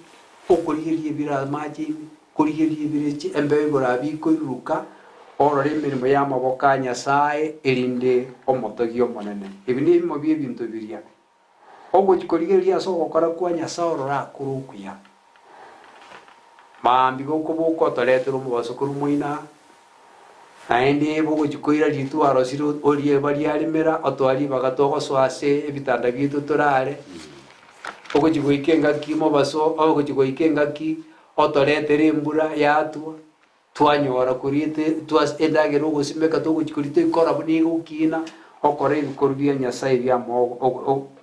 okorigereria ebiramachimi korigereria ebirechi embeo igora bikoiruka orore emirimo y'amaboko a Nyasaye erinde omotogi omonene ebi ni bimo bia ebinto biria ogochikorigereria ase ogokora kwa Nyasaye orora akora okuya mambi gokoboka otoretera omobasukuru moina naende bogochikoira ritwaro sire orie bariarimera otwari bagatogosoa ase ebitanda bieto torare ogochigoika engaki mobaso ogochigoika engaki otoretera embura yatwa twanyora kuriete endagera ogosimeka togochikorita ikora buna igokina okora ebikoro bia Nyasaye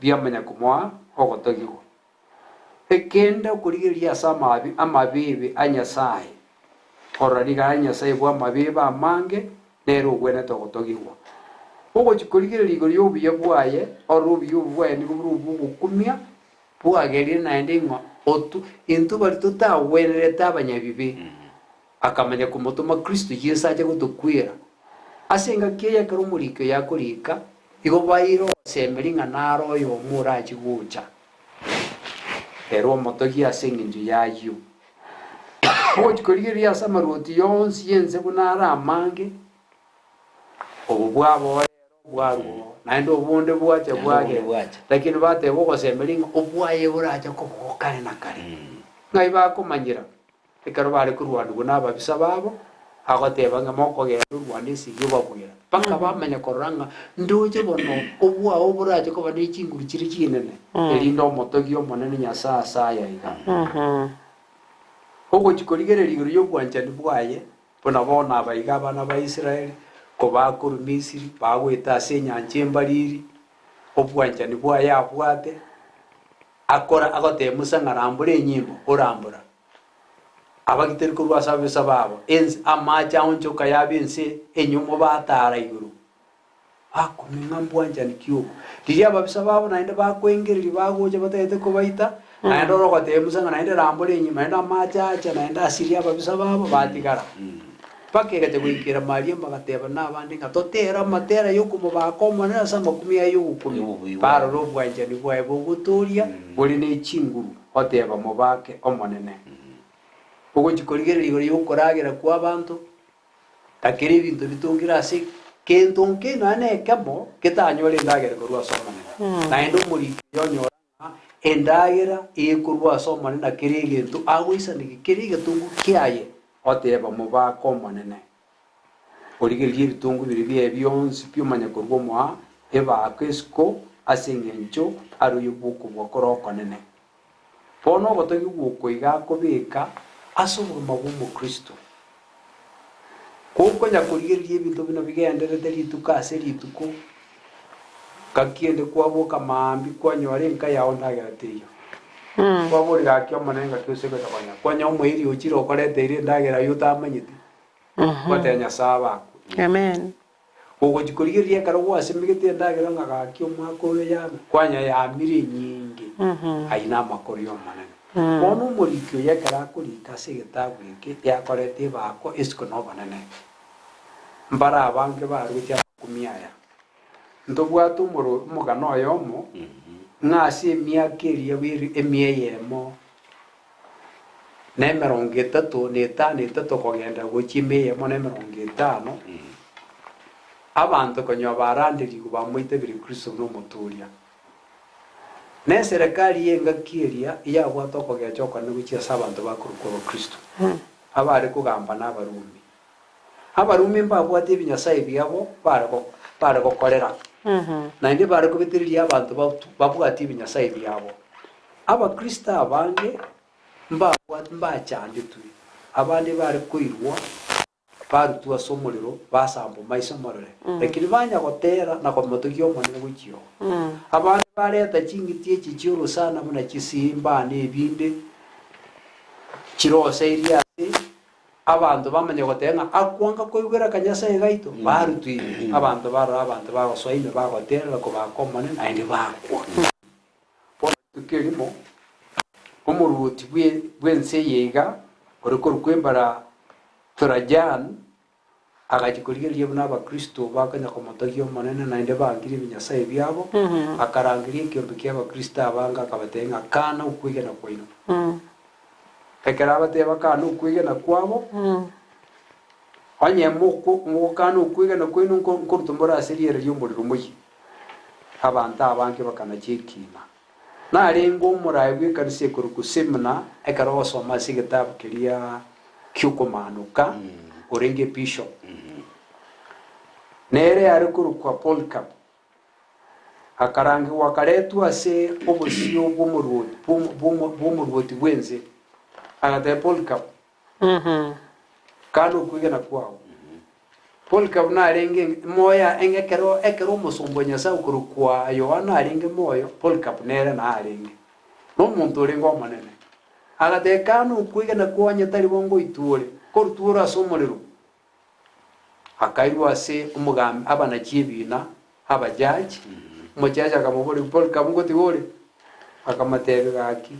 biamanya komoa ogotogigwa ekenda okorigereria ase amabibi a Nyasaye orariga a Nyasaye bwa amabibi amange nero ogwenete ogotogigwa ogochikorigereria igoro ya obuya bwaye orora obuya obu bwaye nigo buru obogokumia bwagerire naende ng'a into bari totagwenerete abanyabibi akamanya kumotoma Kristo Yesu aje gotokwera ase engaki eye ekero omorikio yakorika igo bairo osemeri ng'ana oyo omura achigocha ero omotogi ase eng'encho yayo ogochikorigereria ase amaruoti yonsi yense buna ara amange obo bwabo bwarwo naende obunde bwacha bwage lakini bateba ogosemeri ng'a obwaye buracha kobogo kare na kare ng'ai bakomanyera ekero bare korwanigwa n'ababisa babo agoteba ng'a mokogenda orwane esigi obabwera mpaka bamanya korora ng'a ndoche bono obwao burache koba na echinguru chire chinene erinde omotogi omonene Nyasaye ase ayaiga ogochikorigereria igoro ya obwanchani bwaye buna bona abaiga abana ba Israeli kobakorwa Misiri bagoeta ase enyancha embariri obwanchani bwaye abwate akora agoteba Musa ng'a rambura enyimbo orambura abagiteri korwa ase ababisa babo ensi amache aonchoka yaba ense enyomo batara igoro bakoming'a mbwanchani kiogo riria ababisa babo naende bakwengereria bagocha bataete kobaita naenda orogotemusa nga naenda rambole inyuma naenda machacha naenda asiria babisa babo batigara paka igate gwikira maria bagateba n'abandi nga totera matera y'ukumu bakomana asa 10 y'ukumi baro robwanje ni bwaye buguturia buri ne chinguru oteba mubake omonene ugo gikorigere igoro y'ukoragira kwa abantu takiri ibintu bitungira ase kentonke nane kamo ketanyore ndagere korwa somane naendo muri yonyora endagera ikurwa somane na kirige tu agwisa ni kirige tungu kiaye oteba mubako monene origeri bitungu biri bye byonsi byumanya korwa mwa eba kesko asengencho aruyubuko bwakoroko nene pono gotogi guko igako beka asubuma bwo Kristo kuko nyakurigeri ibintu bino bigenderete ritukase rituko kakiende kwaboka mambi kwanyore nka yawo ndagerateyo kwaborira kyo manenga kyose gotabanya kwanya umwiri ukiro korete ire ndagera yutamanyite kwatenya saba amen ugo gikurigeri yakaro wasimigete ndagera ngakyo mwako ya kwanya ya miri nyingi aina makoro yo manene Bono murikyo yakara kurika segetabu iki yakorete bako isko no banane mbara abange barutya kumiyaya ndobwatu mugano yomo ngasi emyakeri yabiri emiyemo nemerongetato netano kogenda gukimeyemo nemerongetano abantu konyo barandiri kubamwite biri Kristo no muturia ne serikali yenga kiria iya bwato kogechoko n'ubukiya sabantu bakuruko Kristo abari kugamba n'abarumi mbabwate ibinyasaye byabo barako korera na ndi bari kubitiriria abantu babwate ibinyasaye byabo aba Kristo abange mbachande tu abandi bari kuirwa barutua somuliro basambo maisha morore lakini banya gotera na komotugyo monene gukyo abandi bareta chingitie chichuru sana muna chisimba n'ebinde kirose iriase abantu bamanye gotenga akwanga koigera kanyasa gaito barutu abantu bagoswaime bagotera ko bakomane na ndi bakwa po tukirimo umuruti bwense yega oriko rukwembara Trajan agachikurigeriye n'aba Kristo bakanya komotagyo manene na inde bangiri binyasaye byabo akarangiriye kyombe ky'aba Kristo abanga akabatenga kana ukwigena kwino kakara bateba kana ukwigena kwabo anye muko kana ukwigena kwino nkorutumbora asiriere y'umuriro muyi abantu abange bakana chikina narengo murayi bw'kanise kurukusemna ekaro soma sigetabu kiria kyukomanuka orenge bishop nere ari kurukwa Polycarp akarangi wakaretu ase obusio bw'umuruti bwenze agate Polycarp kanu kwigena kwao Polycarp narenge moya ekero musombo nyasa ukurukwa Yohana arenge moyo Polycarp nere narenge no muntu orengo manene agate kanu kwigena kwanya tari bongo itore korutura somorero akairwa se umugambi abana kibina abajaji mujaji akamubori Polycarp ngo tigore akamatebe gaki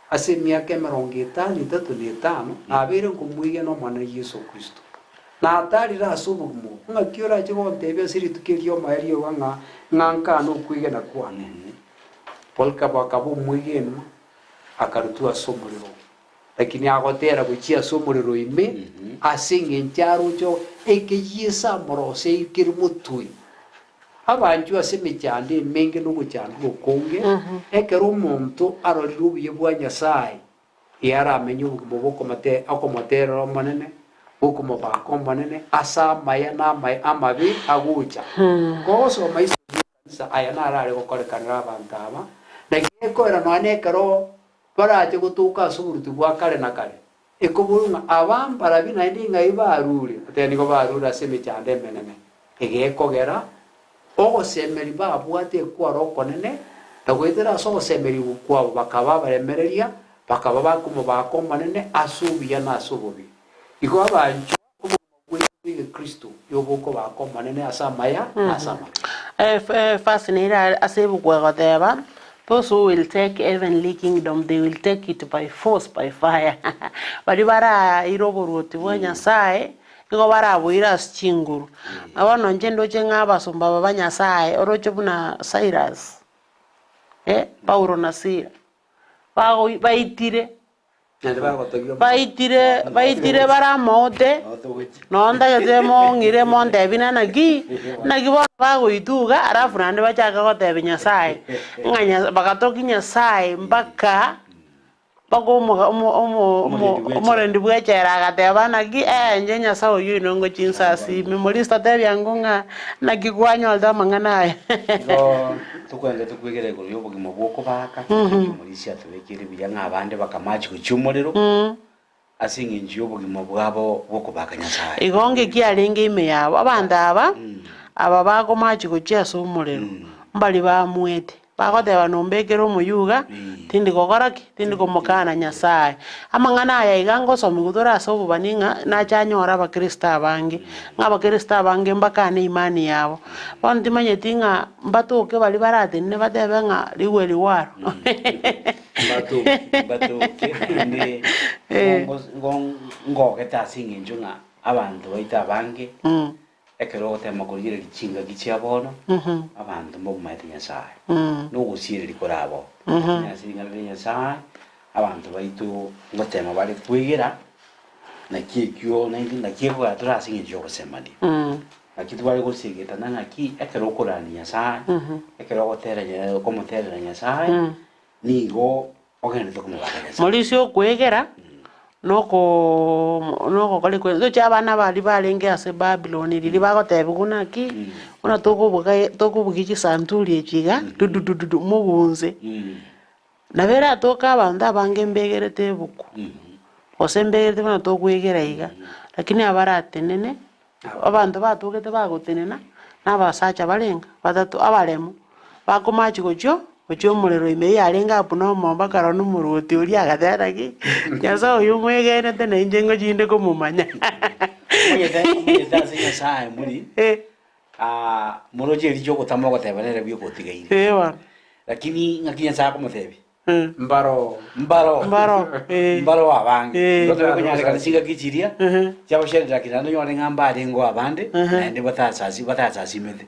ase myaka 55 abere ngumwige no mwana Yesu Kristo na atari rasubumo ngakiora chigo ntebe siri tukirio mario wanga nganka no kwigena kwane Polycarp akabumwige no akarutua somuriro lakini agotera guchia somuriro ime asinge ncharo cho ekeyisa morose ikirmutui abanju asemichande menge no guchanda gokonge ekero umuntu arorirubiye bwa Nyasaye yara amenyu muboko mate akomotera manene boko mabako manene asa maya na maya amabi agucha koso maisa aya narare gokorekanira abantaba nakeko era no anekero baraje gutuka suburutu bwa kare na kare ekoburunga abambara binaindi ngaibarure ateni ko barura semichande menene egekogera ogosemeri babwate kwaro konene tagwetera so semeri kwabo bakaba baremereria bakaba bakumo bakomanene asubiya na asububi iko abanjo kumugwe Kristo yoboko bakomanene asamaya asama fascinated asebu gwagoteba those who will take heavenly kingdom, they will take it by force, by fire. Bali bara iroboruoti bwa Nyasaye ngo bara buira chinguru. Abono njendo chenga basumba baba Nyasaye orocho buna Cyrus. Paulo na Sila. Baitire bara mote nonda yatemo ngire monde bina nagi bona bago ituga arafu nande bachaka gotebe Nyasaye nganya bagatoki Nyasaye mpaka bago omorendi bwechera agateba nagi nje Nyasaye uyu nongo chinsasi memorista tebya ngonga nagi kwanyolda mangana tukwenda tukwegere ko yobo gimoboko baka mulisia tubekire bijya nk'abandi bakamaji kucyumuriro asinga injiyobo gimobwabo boko baka Nyasaye igonge kialenge ime yabo abanda aba bago maji kucyeso umuriro mbali bamwete bagoteba nombekero muyuga tindi gokoraki tindi komokana Nyasaye amangana aya igango somigutura sobu baninga na chanyora abakristo abange ng'abakristo abange mbakane imani yabo bondi manyetinga mbatuke bali barate ne batebe nga liweli waro batuke ne ngo keta singa njunga abantu baita abange ekero tema kugira gichinga gichiabono abantu mbo maite Nyasaye no gusire likorabo Nyasinga Nyasaye abantu baitu ngotema bali kwegera na kikyo na kiko atrasinga joko semani na kitu bali gusigeta na ki ekero korani Nyasaye ekero gotera como tera Nyasaye nigo ogene to como baka Nyasaye molisio kwegera noko kale kwenzo chabana bali balenge ase Babylon lili bagotebe kunaki una tokubugichi santuli echiga dudu mubunze nabera toka abanda abange mbegerete buku osembegerete bana tokwegera iga lakini abaratenene abantu batugete bagotenena nabasacha balenga batatu abalemu bakomachi gocho umuriro ime yarenga apuno momba karano muruti uri agataraki yaso uyu mwegerete na injengo jinde ko mumanya Nyasaye muri muroje rijo gutamo gotebanere byo gotigaire wa lakini ngakinya sako mutebi mbaro abange goto kunyale kanisiga kichiria cyabo shendra kinano yone ngamba arengo abande nende batasasi mete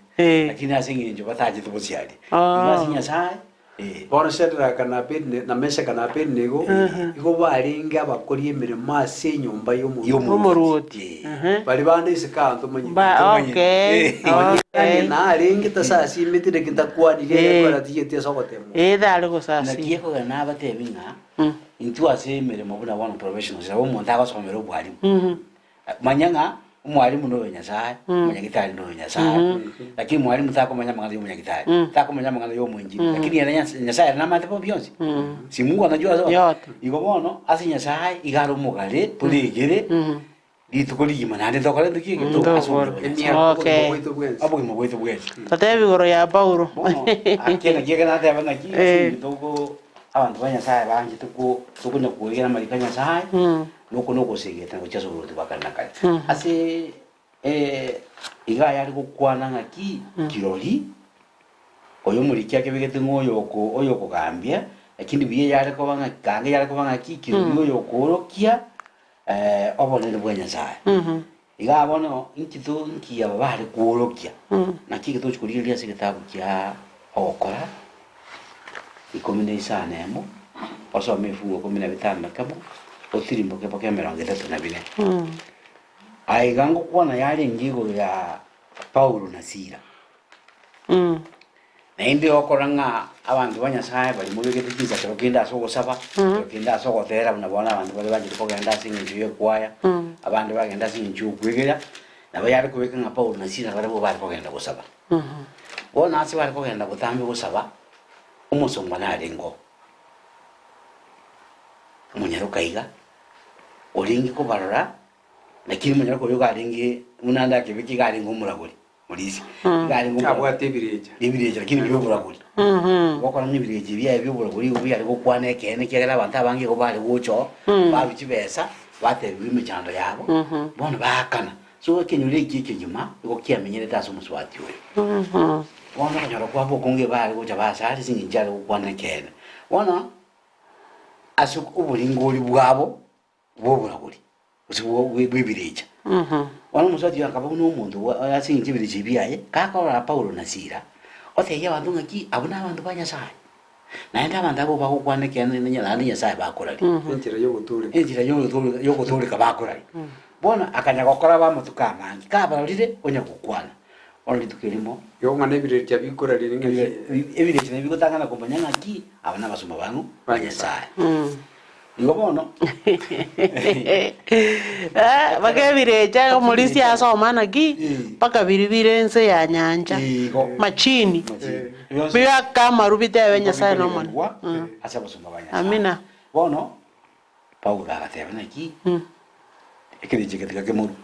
lakini asingi njo bataje tubusiari ngasinya sai bono shendra kana pende na mesha kana pende igo baringa abakori emirimo ase nyumba y'umuruti bali bande isikanto manyi okay na aringa tasasi mete de kitakwani yakora tiyete sokotemo dale ko sasi nakiyeko na batebinga intu ase emirimo buna one professionals abo muntu agasomera ubwalimu manyanga umwalimu no Nyasaye munyagitari no Nyasaye lakini mwalimu takomanya mangana yo munyagitari takomanya mangana yo mwinjili lakini yana Nyasaye na mate po byonse si Mungu anajua zote iko bono asi Nyasaye igaro mugale tuligere litukoli yimanande tokale tukige to okay abo imogweto bwese tatebi goro ya Paulo akena kigena na teba naki toko abantu b'Nyasaye banje tukunya kuigera marika Nyasaye nuko segeta ngo cyaso uruti bakana kale ase iga yari gukwana ngaki kirori oyo muri kyake bigete ngoyoko oyoko gambia lakini biye yari ko banga kange yari ko banga ki kirori oyoko orokia obonere bwa Nyasaye iga bono inkitu nkiya bari kuorokia nakiki to chukuriria segetabu kya okora ikomine sana emo oso mefugo komina bitana kabo otirimbo ke poke merongo 34 aigango kuona yari ngigo ya Paulo na Sila na indi okoranga abantu b'Nyasaye bali mu bigete kiza kero kenda so gosaba kenda so gotera bunabona abantu bali baje kogenda singa njuye kwaya abantu bagenda singa njuye kwegera nabo yari kubeka nga Paulo na Sila bali bo bali kogenda gosaba bona asi bali kogenda gutambi gosaba umusonga narengo munyaruka iga olingi ko barora lakini munyaruko yo garingi munanda kibiki garingi umuraguri murisi garingi abwate bireje lakini byo buraguri bakora nibireje bya byo buraguri ubi ari ko kwane kene kegera abantu abangi ko bari guco babikibesa baterwa imijando yabo bona bakana so kenyure iki kinyuma ko kiyamenyere taso muswati we wana kanyara kwa bo konge ba ko jaba sa singi jalo kwana kene wana asu ubulingoli bwabo bobula kuli usiwo webireja wana musati yakaba n'umuntu asingi bibirije biyaye kakora Paulo na Sila oteya bantu ngaki abuna abantu banyasaye naenda abantu abo bakukwana kene nyala ni nyasaye bakorali injira yo gutulika bakorali bona akanya gukora ba mutuka mangi kabarorire onya gukwana only tukirimo yo ngane bireja bikorali ebireja nebigotangana kumbanya ngaki abana basuma banu banyasaye Igo bono. Bakabireja omulisi asomana ki paka biribirense ya nyanja machini biya kama rubite Nyasaye no man asa basumba banya amina bono Paulo agatebana ki ekirije ketika kemuru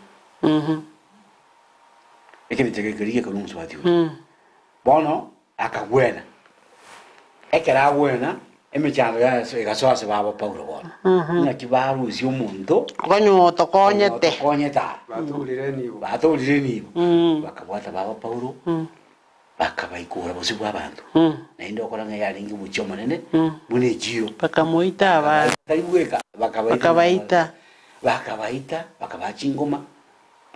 ekirije kekirije ko numuswati bono akagwena ekera gwena emechando ya egasoase baba Paulo bona nakibaru isi omuntu konyoto konyete batulire nibo bakabwata baba Paulo bakabaikura bosi bw'abantu nainde okora nga yalingi bucho monene bune jiyo bakamoita aba kalibweka bakabaita bakabachingoma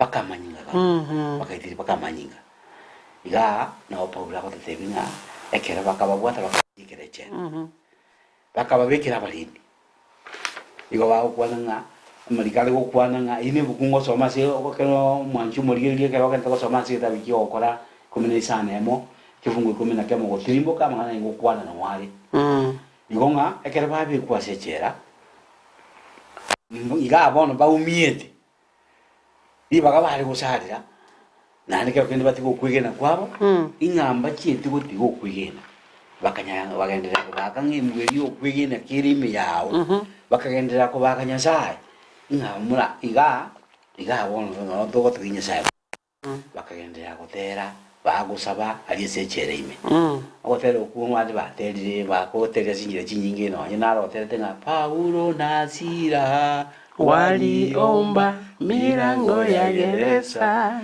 bakamanyinga bakaitiri bakamanyinga iga na Paulo akotebinga ekera bakababwata bakikere chene bakababekera balindi igo bakwana nga amarikale gukwana nga ine bukungo soma se okero mwanchu murigerie kero kenta soma se tabiki okora komene sana emo kifungo komena kemo gotimbo kama ngana ngukwana na wale igo nga ekera babe kwasechera iga abono baumiete ibaga bali gusarira nani kero kende batiko kwigena kwabo ingamba chieti gutigo kwigena bakanyanga bagendera bakangimweli okwigena kirimi yawo bakagendera ko bakanyasaye ngamura iga bono no togo twinyasa bakagendera gotera bagusaba aliyesechereime ogotera okuwa andi baterire bakotera sinjire chinyinge no nyina rotera tenga Paulo na Sila waliomba milango ya gereza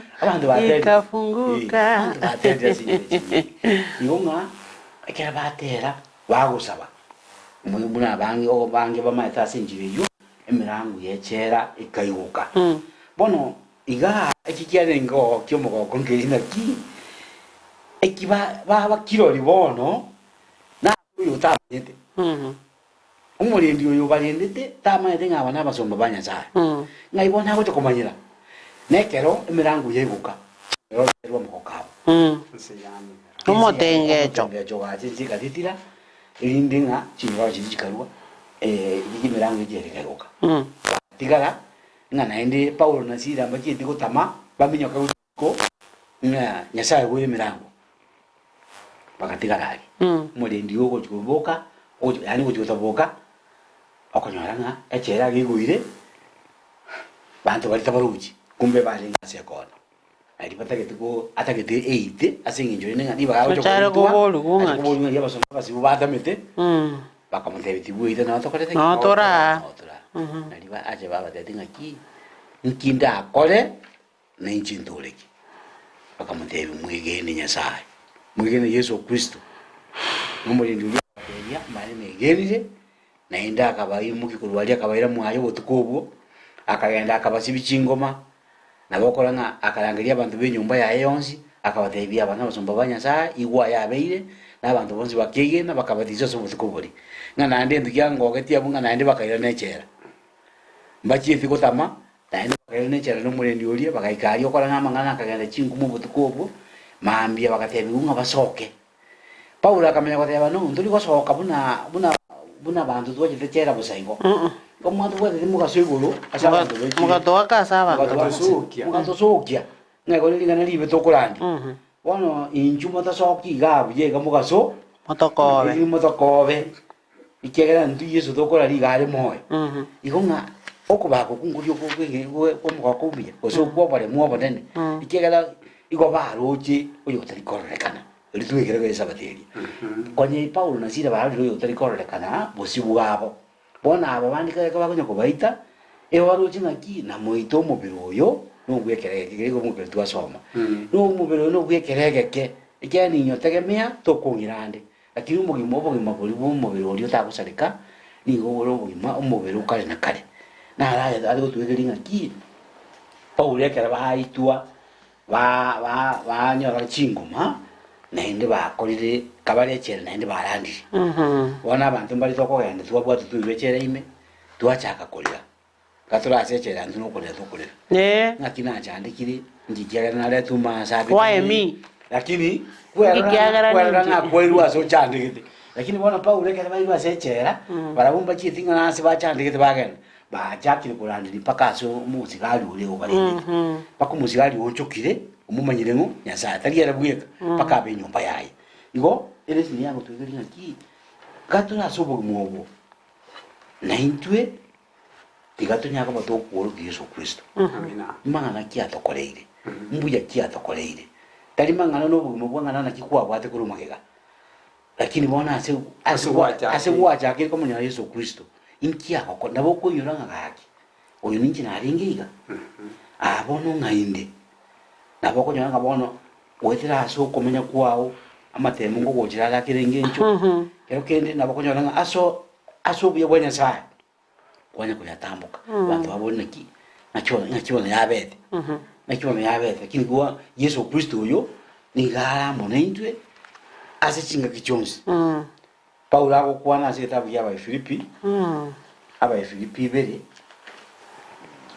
ikafunguka baterire sinjire igonga ekera batera bagusaba muna bangi bamaita sinjire yo emirango yechera ikayuka bono iga ekikiarengo kyomogo kongerina ki ekiba baba kirori bono na uyo tamete umurindi uyo barendete tamete ngabana basomba banyasaye ngaibona ko komanyira nekero emirango yeguka ero mukokabo umutengecho gachika titira irindinga chiro chikarwa imirango yeguka tigara ngana ende Paulo na Sila mbachiti gutama baminyoka ko nyasaye gwe mirango bakatigara mulindi ugo chuboka yani kuchutaboka okonyoranga echera giguire bantu bali tabaruji kumbe bali ngasekona ali pataketiko atakete 8 asinginjore ninga diba gacho ko bolu kunga ko bolu yaba somba basi batamete bakamutebiti buite na tokorete no tora naliba aje baba tetinga ki nkinda akole na inchinduleki bakamutebi mwigene Nyasaye mwigene Yesu Kristo numulindi ya mane negerije naenda akabayi mukikulwali akabayira mwayo botukobwo akagenda akabasibi chingoma nabokora nga akalangiria abantu benyumba ya yonsi akabatebia abana basomba banyasaye igwa yabeire nabantu bonsi bakigena bakabatiza so botukobori nga nande ndikyango getia bunga nande bakaira nechera mbachi fiko tama naende bakaira nechera numulindi oli bakaikari okora nga mangana akagenda chingumu botukobwo maambia bakatebi unga basoke Paulo akamenya kwateba no nduli kosoka buna bantu twaje techera busaingo komo atu kwete muka swigulu asaba mugatoa kasaba mugatosokia ngego lingana libe tokolandi bono injuma tasoki gabu ye kamugaso motokobe ikegera ndu Yesu tokola ligale moyo igonga okubako kungurio ko kubia oso kwobale mwobo nene ikegera igobaroje oyo tarikorrekana litwekere ko esabateri konye Paulo na Sila bali oyo tarikorrekana bosibu gabo bona abo bandika ko bakonya ko baita ewaroje ngaki na moito mubiro oyo no gwekerege kiko mubiro twasoma no mubiro no gwekerege ke ikeni nyotegemea tokungirande lakini umugima buri bumubiri uri utagusarika ni goro bugima umubiri ukari na kare na ari gutwigeringa ki Paul ekera bahaitua ba nyora chingoma na inde bakorire kabare chere na inde barandi bona abantu bari tokogenda twabwatu tuibechere ime twachaka kolira katura sechere antu nokorera tokorera ngakina chandikiri njigera na letu masabi why me lakini kwera na kwelwa so chandikite lakini bona Paul ekera bari basechera barabumba chitinga nasi bachandikite bagenda bajakire kurandira paka so muzigali uri obarinde paka muzigali onchokire umumanyire ngo nyasaye tariera bweka paka be nyumba yaye igo ere sini yango twigeri ngaki gatura sobo mwobo na intwe tigatunya ko bato ko Yesu Kristo amina mangana kia tokoreire mbuya kia tokoreire tari mangana no bugimo bwangana na kikwa bwate kurumagega lakini bona ase wacha akiri ko munya Yesu Kristo inkia ko nabo ko yuranga gaki oyo ninki naringiga abono ngainde nabo ko nyanga bono wetira aso komenya kwao amatemu ngo gojira kirenge ncho kero kende nabo ko nyanga aso bya bwenya sa kwanya kuyatambuka bantu babona ki nacho yabete nacho yabete kini kwa Yesu Kristo uyo ni gara monaintwe ase chinga kichonsi Paul ako kwana ase kitabu ya Filipi aba Filipi bere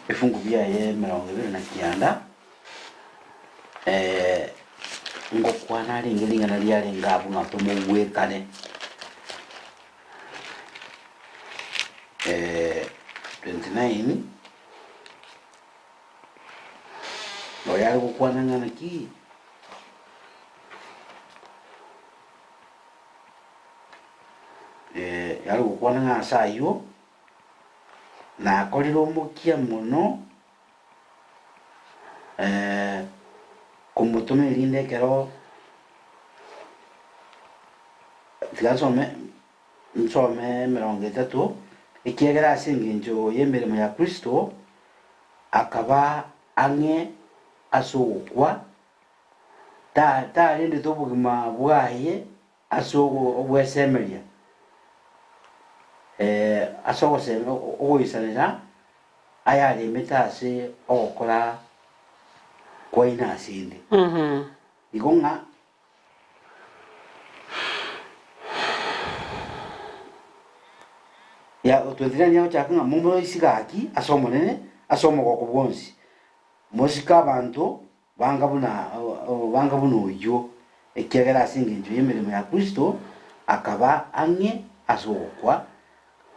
efungu bya ye 29 ngo kwana lingelinga na liale ngabu ngato muwekane 29 no yale kwana ngana ki yale kwana ngana sayo na akoriro mukia muno kumutume linde kero nsome 30 ikiegera asinginjo yemeremo ya Kristo akaba ange asogwa ta linde tobugima bwaye asogo obwesemeria asogo se oisanira ayale metase okora koina asinde igonga ya otwendirani yao chakanga mumo isigaki asomo nene asomo ko kubonsi mosika abantu bangabuna uyo ekegera asinginjo yemeremo ya Kristo akaba ange asogwa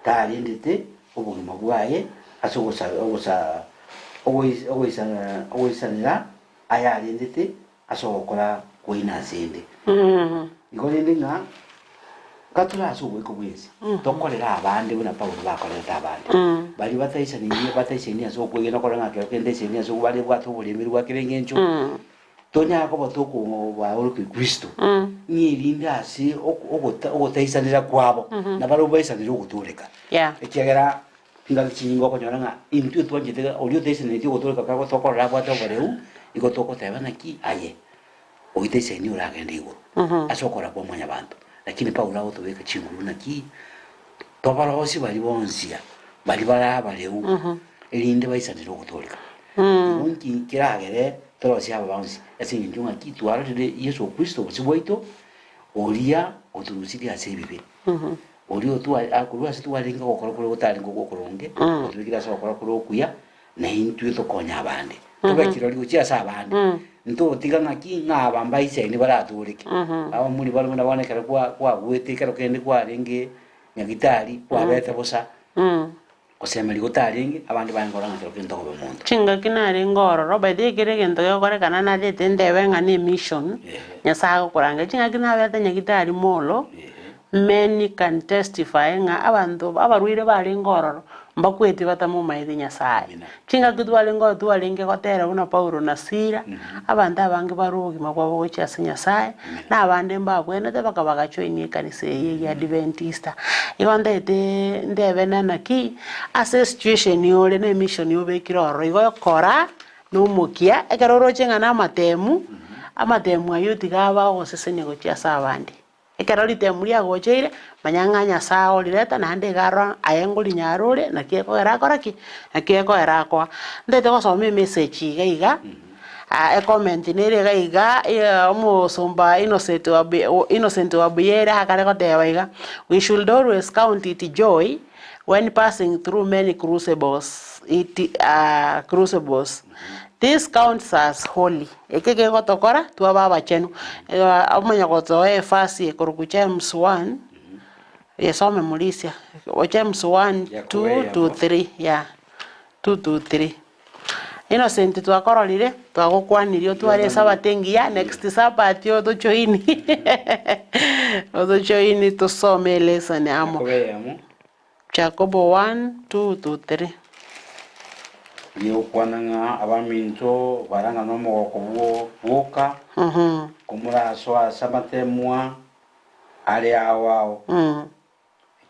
talindite obugima bwaye asogosa ogoisanira ayalindite asogokora koina asinde igolinde nga katura asogwe ko bwezi tokorera abande buna Paulo bakorera abande bali bataisaniye asogwe no koranga ke kende sini asogwe bali bwatu bulimiri bwa kirengencho tonya ko batoko ba uri Kristo nyirinde asi ogotaisanira kwabo na balo baisanira ogutureka ekegera tinga chingo ko nyaranga intu twangite olio taisanira ogutureka ka tokorera bwatu bareu igotoko tebana ki aye oitaisanira uragende iguru asokora kwa mwanya bantu lakini Paulo otobeka chinguru naki tobara hosi bali bonsia bali bara bareu elinde baisanira ogutoleka nonki kiragere torosi aba bonsi asinginjo ngaki twara de Yesu Kristo bosibwaito oria oturusiri asebibe orio tu akuru asitu walinga kokora kuri utalinga kokoronge otubikira so kokora kuri okuya na intu tokonya abande tobekiro liuchia sa abande nto tiga ngaki ngabamba ise ni baraturike abo muri bali muna bonekera kwa gwete kero kende kwa renge nyagitari kwa beta bosa kosema ligotari abandi bangora ngero kendo ko bemuntu chinga kinari ngoro roba de gere gendo yo kore kana na de tendewe ngani mission nyasaga kuranga chinga kinabeta nyagitari molo many can testify nga abantu abarwire bali ngoro mbakwete batamu maide nyasaye chinga kidwale ngoro twalenge kotera una Paulo na Sila abantu abange barugi makwabo gochasa nyasaye na abande mbabwene te bakabaga choini kanisa ya Adventista igonde te ndebe nanaki ase situation yole na mission yobe kiroro igo kora no mukia ekaroro chenga na matemu amatemu ayo tigaba gosesenia gochia sabandi ekero litemu liagocheire manyang'anya sao lireta nande garo ayengoli nyarore na kieko erakora ki kieko erakwa ndete gosoma message iga comment nere gaiga omusumba Innocent Wabuyere akare goteba iga we should always count it joy when passing through many crucibles crucibles. This counts as holy. Ekeke gotokora tuwa baba chenu. Amanya gotoe fasi koruku James 1. Yesome mulisia. James 1 2 to 3. Yeah. 2 to 3. Innocent twakororire twagokwanirio tware sabatengia next sabat yo tochoini. Otochoini tusome lesson amo. Jacobo 1 2 to 3. Yo kwananga abaminto baranga no mogoko boka kumura soa sabatemwa ari awao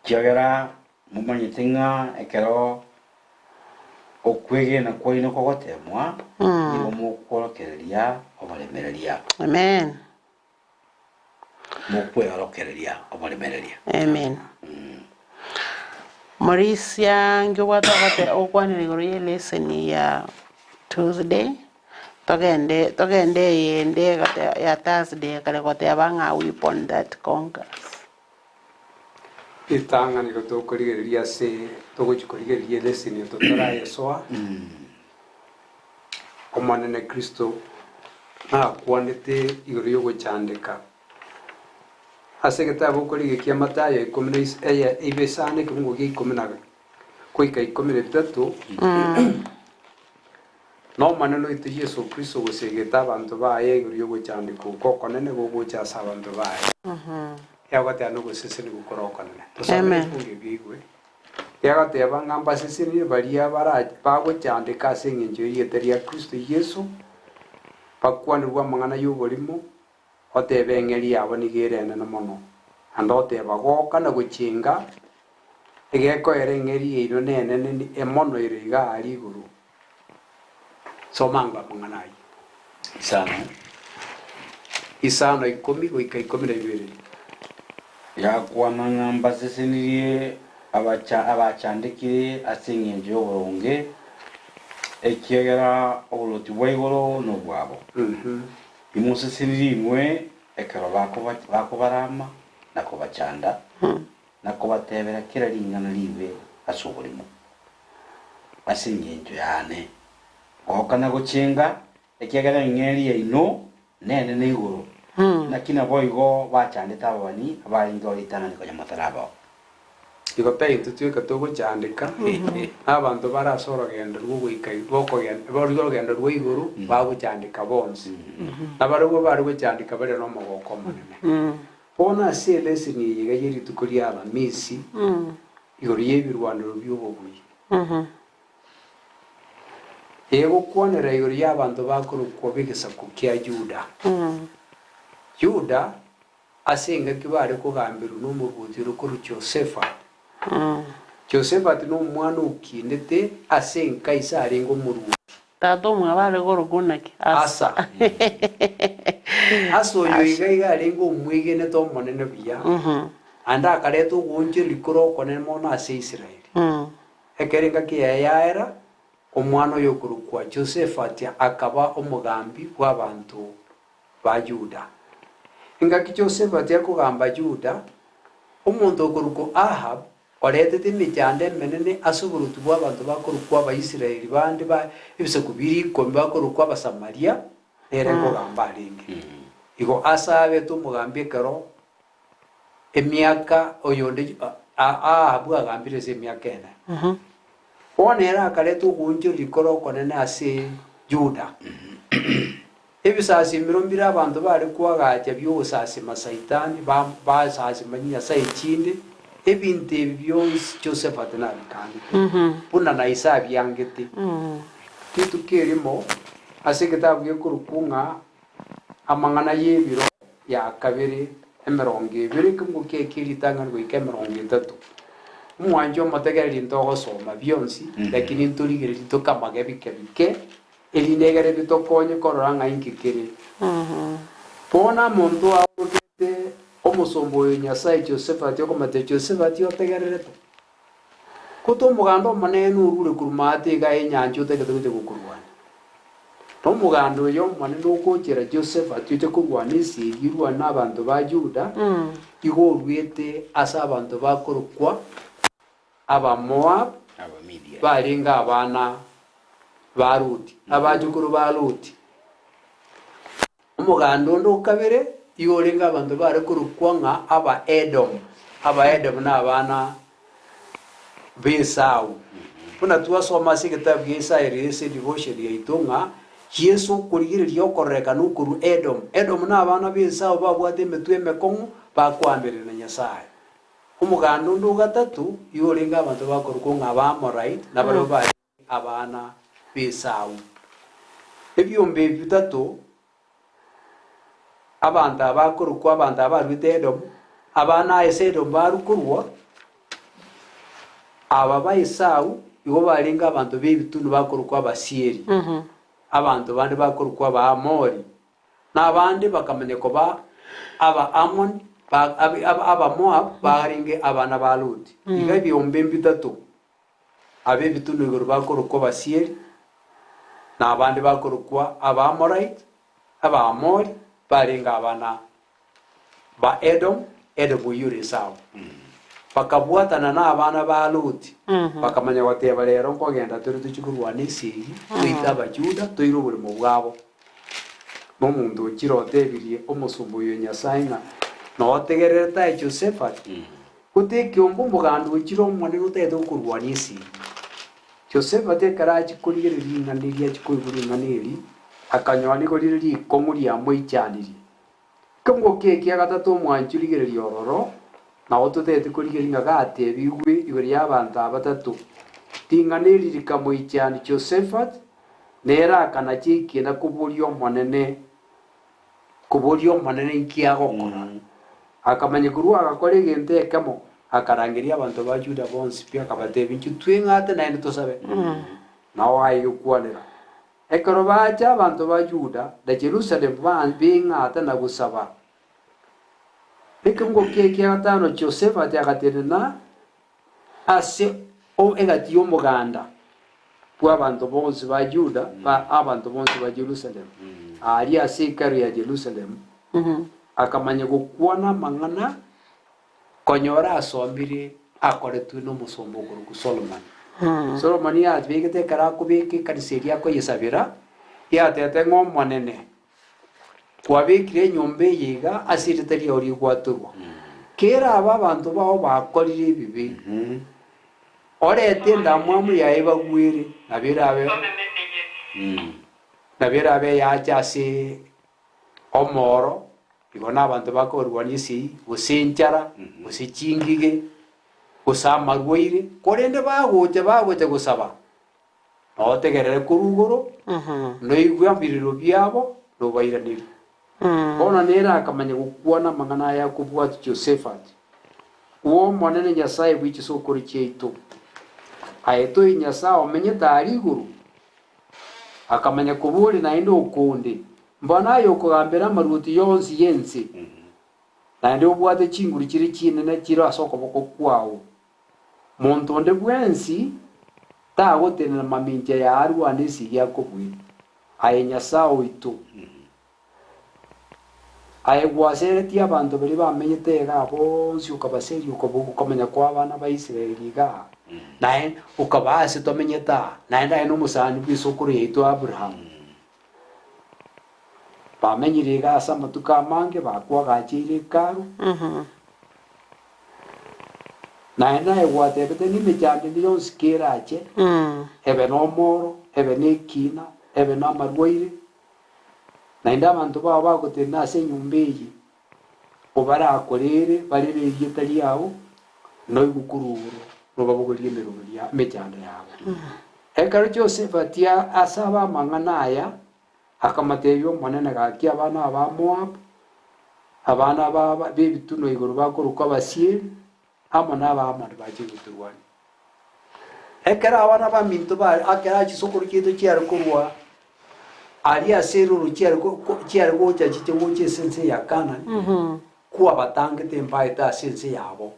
kiagera mumanyitinga ekero okwege na koino kogotemwa nibo mukorokereria obalemereria Amen. mukworokereria obalemereria Amen. Marisia ngwatogote okwanire iguru ye lesson ya Tuesday togende yende gate ya Thursday kare gote abanga weapon that conquers itanga ni gotokorigereria se togochikorigereria lesson totora yesoa omanene Kristo na kwanete iguru yo gochandika ase gitabo kuri gikia Matayo 10 ibesane kungo gi 10 kuika 13 no maneno itu Yesu Kristo gusegeta abantu baye iguru yo gochandika uko nene gogocha abantu baye yagate ano guseseni gukorokanene tusome kunge bigwe yagate abangamba seseni baria bara bagochandika sengenjo yeteria Kristo Yesu pakwanirwa mangana y'uburimo otebengeri abo nigirene no mono andote bagoka na guchinga egeko erengeri ino nene ni emono iriga ari guru somanga manganayi isano 10 goika 12 ya kwananga mbasesenirie abachandikire asingenje oburonge ekiagera obuloti bwaigoro no bwabo imusesenirie imwe ekero bakubarama na kubachanda na kubatebera kira ringana libe asugurimo asingenje yane okana guchinga ekiagera ingeri ya ino nene ne iguru na kina boigo bachandita abani abaringo litana ko nyamatharaba igo pe tutweka to guchandika abantu barasoro gendo rwuika boko gendo borigo gendo rwiguru baguchandika bonse nabarugo bari guchandika bare no mogoko manene bona se lesson yiga yiri tukuri aba misi igoro yebirwano by'ububuye ego kwanera igoro y'abantu bakuru kubigisa kukia Juda Juda asenga kibare kugambira no mubutiro kuri Josefa Josefa tino mwana ukindete asenga isare ngo muru tato mwabare gorogunaki asa aso yoiga rengo mwigene to monene biya anda kareto gonje likoro konen mona ase Israeli ekerenga kiyaera omwana yokuru kwa Josefa tia akaba omugambi w'abantu ba Juda ingaki Josefa tia kugamba Juda omuntu okuruko Ahab oretete michande menene asuburutu bw'abantu bakuru kwa Abayisiraeli bandi ba ibise kubiri komba bakuru kwa Basamaria ere kugamba lingi igo asabe tumugambi kero emiaka oyonde Ahab agambire se emiaka ene onera karetu gunjo likoro konene ase Juda ebisasi mirombira abantu bari kwagacha byosasi masaitani ba sasi manya sai chinde ebinte byos Joseph atanari kandi puna na Isa byangete kitu kirimo ase kitabu y'kurukunga amangana y'ebiro ya kabiri emeronge biri kumbuke kiritanga ngo ikemeronge 3 umwanjo mategeri ntogo soma byonsi lakini nturigire litokamage bike elinegere bitokonye korora ng'ainkikere bona muntu augete omusombo oyo Nyasaye Josephat okomate Josephat otegererete kuto omuganda omonene orure kuruma ate iga enyancha otegete gukurwana omuganda oyo omonene ogochera Josephat oche kurwana ase irwana n'abantu ba Juda igo orwete ase abantu bakorokwa aba Moab barenga abana ba Ruti abajukuru ba Ruti omuganda ondo okabere igo orenga abantu bare korokwa ng'a aba Edom n'abana Besau buna twasoma ase egitabu gia Isaya ase devotion yaitu ng'a Yesu kurigireria okoreka nukuru Edom n'abana Besau babwate emetwe emekong'u bakwambirana Nyasaye omuganda ondo gatatu igo orenga abantu bakorokwa ng'a Abaamorite na baria bari abana Besau ebyombe bitatu abantu abakorokwa abantu abarwite Edom abana ase Edom barukorwa aba ba Esau igo barenga abantu b'ebitunu bakorokwa Abasieri abantu bandi bakorokwa Abaamori n'abandi bakamenya kuba aba Amon aba Moab barenge abana ba Luti iga ebyombe bitatu ab'ebitunu igoro bakorokwa Abasieri n'abandi bakorokwa Abaamorite Abaamori barenga abana ba Edom oyure Esau bakabwatana n'abana ba Luti bakamanya bateba rero nkogenda turi tukikurwana esiri twita Abajuda toire oborimo bwabo n'omuntu okirotebirie omusumba oyo Nyasaye ng'a notegererete Josephat gutekiomba omuganda okire omonene otagete gokorwana esiri Josephat ekero achikorigereria ing'ana eria achikoigwa ing'ana eri akanywa nigorire rikong'u riamoichanirie kong'oki ekia gatatu omwanchi origereria ororo nabo totete korigeria ng'a gatebigwe igoro ya abantu abatatu ting'ana eri rikamoichani Josephat nerakana chikienda koboria omonene nkiagokora akamanya korwa agakora egento ekemo akarangeria abantu ba Juda bonsi pia akabatebia inchu tweng'ate naende tosabe nao aigokwanera ekero bacha abantu ba Juda na Jerusalem beng'ata na gusaba ekong'oki ekia gatano Josephat agatenena ase egati y'omuganda bwa abantu bonsi ba Juda abantu bonsi ba Jerusalem ari ase ekero ya Jerusalem akamanya gokwana amang'ana konyora asombire akoretwe n'omusomba ogoroku Solomon yatebegete ekero akobeka ekanisa eria akoyesabera yatete ng'omonene kwabekire enyomba eyeiga ase eritari yao rigwatorwa kera aba abantu bao bakorire ebibe orete endamwamu yaye bagwere nabere abe yacha ase omoro igo n'abantu bakorwania ase gose enchara gose chingige gose amarwaire korende bagocha gosaba notegerere korugoro noigwa mbiriro biabo nobairaniria bona nera akamanya gokwana amang'ana aya akobwata Josephat uwo monene Nyasaye bwichi sokori chiaitu aeto Nyasaye omenyete ari iguru akamanya kobori naende okonde mbona ayo okogambera amaruti yonsi yensi naende obwate chinguru chiri chinene chiro ase okoboko kwago muntu onde bwensi tagotenera mamincha yarwana esiri akobwire aye Nyasaye oito aye gwaseretie abantu bari bamenyete iga bonsi okabaseria okomenya kwa abana ba Israeli iga naye okabase tomenyeta naende aye n'omusani bwa isokoro yaitu Abraham bamenyire iga ase amatuko amange bakwagacheire ekaro naende aye gwatebete n'emechando yonsi kerache ebe n'omoro ebe n'ekina ebe n'amarwaire naende abantu bao bagotenda ase enyomba eye obarakorere barere erieta riao noigukurugoro nobabogoria emerogo ria emechando yabo ekero Josephat ase aba amang'ana aya akamatebia omonene gaki abana aba Moab abana b'ebituno igoro bakorokwa Abasieri amo n'Abaamoni bache goturwania ekero abana baminto akera chisokoro chiaito chiare korwa ali aseruru chiari gocha chiche goche sense ya Kanani kuwa batangete mbaita sense yabo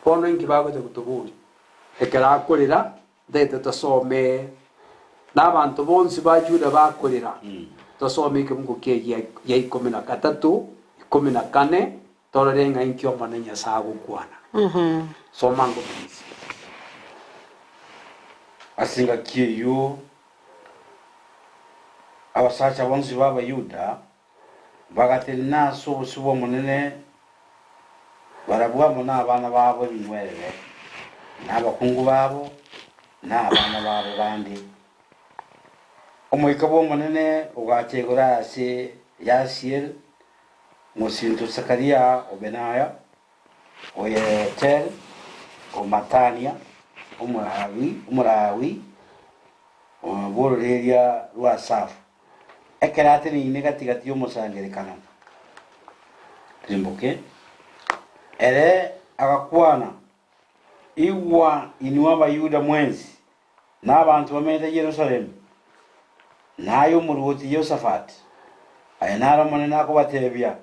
pono ingi bagote kutuburi ekera akorera ndete tosome n'abantu bonsi ba Juda bakorera tosome ke muguke ya 13 14 torenga inkyo manenya sago kwana somango please asinga kiyo abasacha bonsi baba Yuda bagatena subo munene barabwamo n'abana babo binwerere n'abakungu babo n'abana babo bandi omoika bo munene ugachegura ase Yasiel Musinto Sakaria Obenaya Oyetel Omatania Umurawi Bororeria Ruasafu ekerate ni negatigati omusangere kana Trimboke ere agakwana iwa inuwa bayuda mwenzi n'abantu bamede Yerusalemu nayo muruti Yosafat ayenara monena ako batebya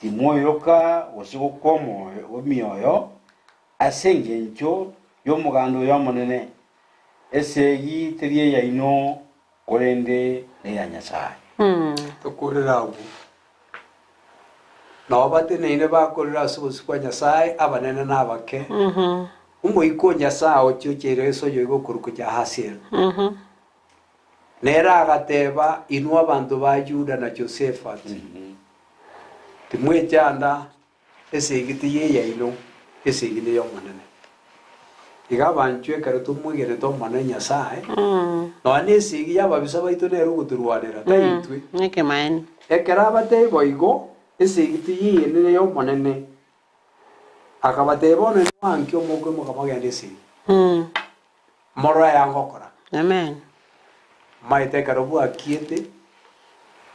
timoyoka osigukomo omioyo asenge ncho yomugando yamonene esegi teriye yaino korende ne yanyasai tokorera ubu no bateneine bakorera subusikwa nyasai abanene nabake umuikonya sao cyo cyereso yo gokuruko cya Hasiel nera agateba inwa abantu ba Juda na Josephat timwe cyanda esegiti ye yaino esegine yo manene igabanchwe kare tumwigere to manenya sae no anesigi yababisa baito ne ruguturwanira taitwe neke maeni ekera bate boigo esegiti ye ne yo manene akabate bone wankyo mugwe mukamagende esi mora yangokora amen maite karobu akiete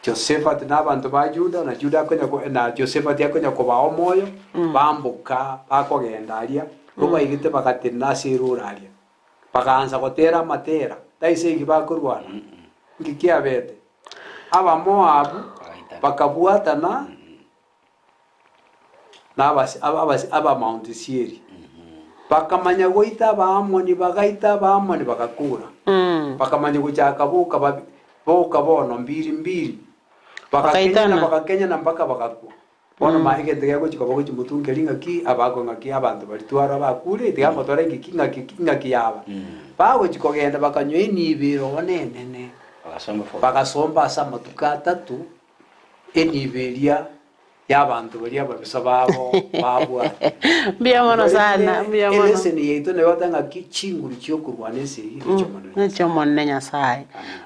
Josephat n'abantu ba Juda na Juda na Josephat yakonya ko bawo moyo bambuka bakogendaria ruba igite bakatina siruraria bakaanza gotera matera taise gibakurwana ngikia bete aba Moabu bakabuatana aba Mount Seir bakamanya goita ba Amoni bagaita ba Amoni bakakura bakamanya guchaka buka boka bono mbiri bakakenya na mpaka bakakua bono maige ndege go chikobo go mutungeringa ki abago ngaki abantu bali twara bakure tiga motora ngikinga kiyaba bago chikogenda bakanywe nibiro onene bagasomba sama tukatatu eniberia y'abantu bali ababisa babo babwa biamono sana biamono elese ni yeto ne watanga kichinguri cyo kurwanese nicyo monne Nyasaye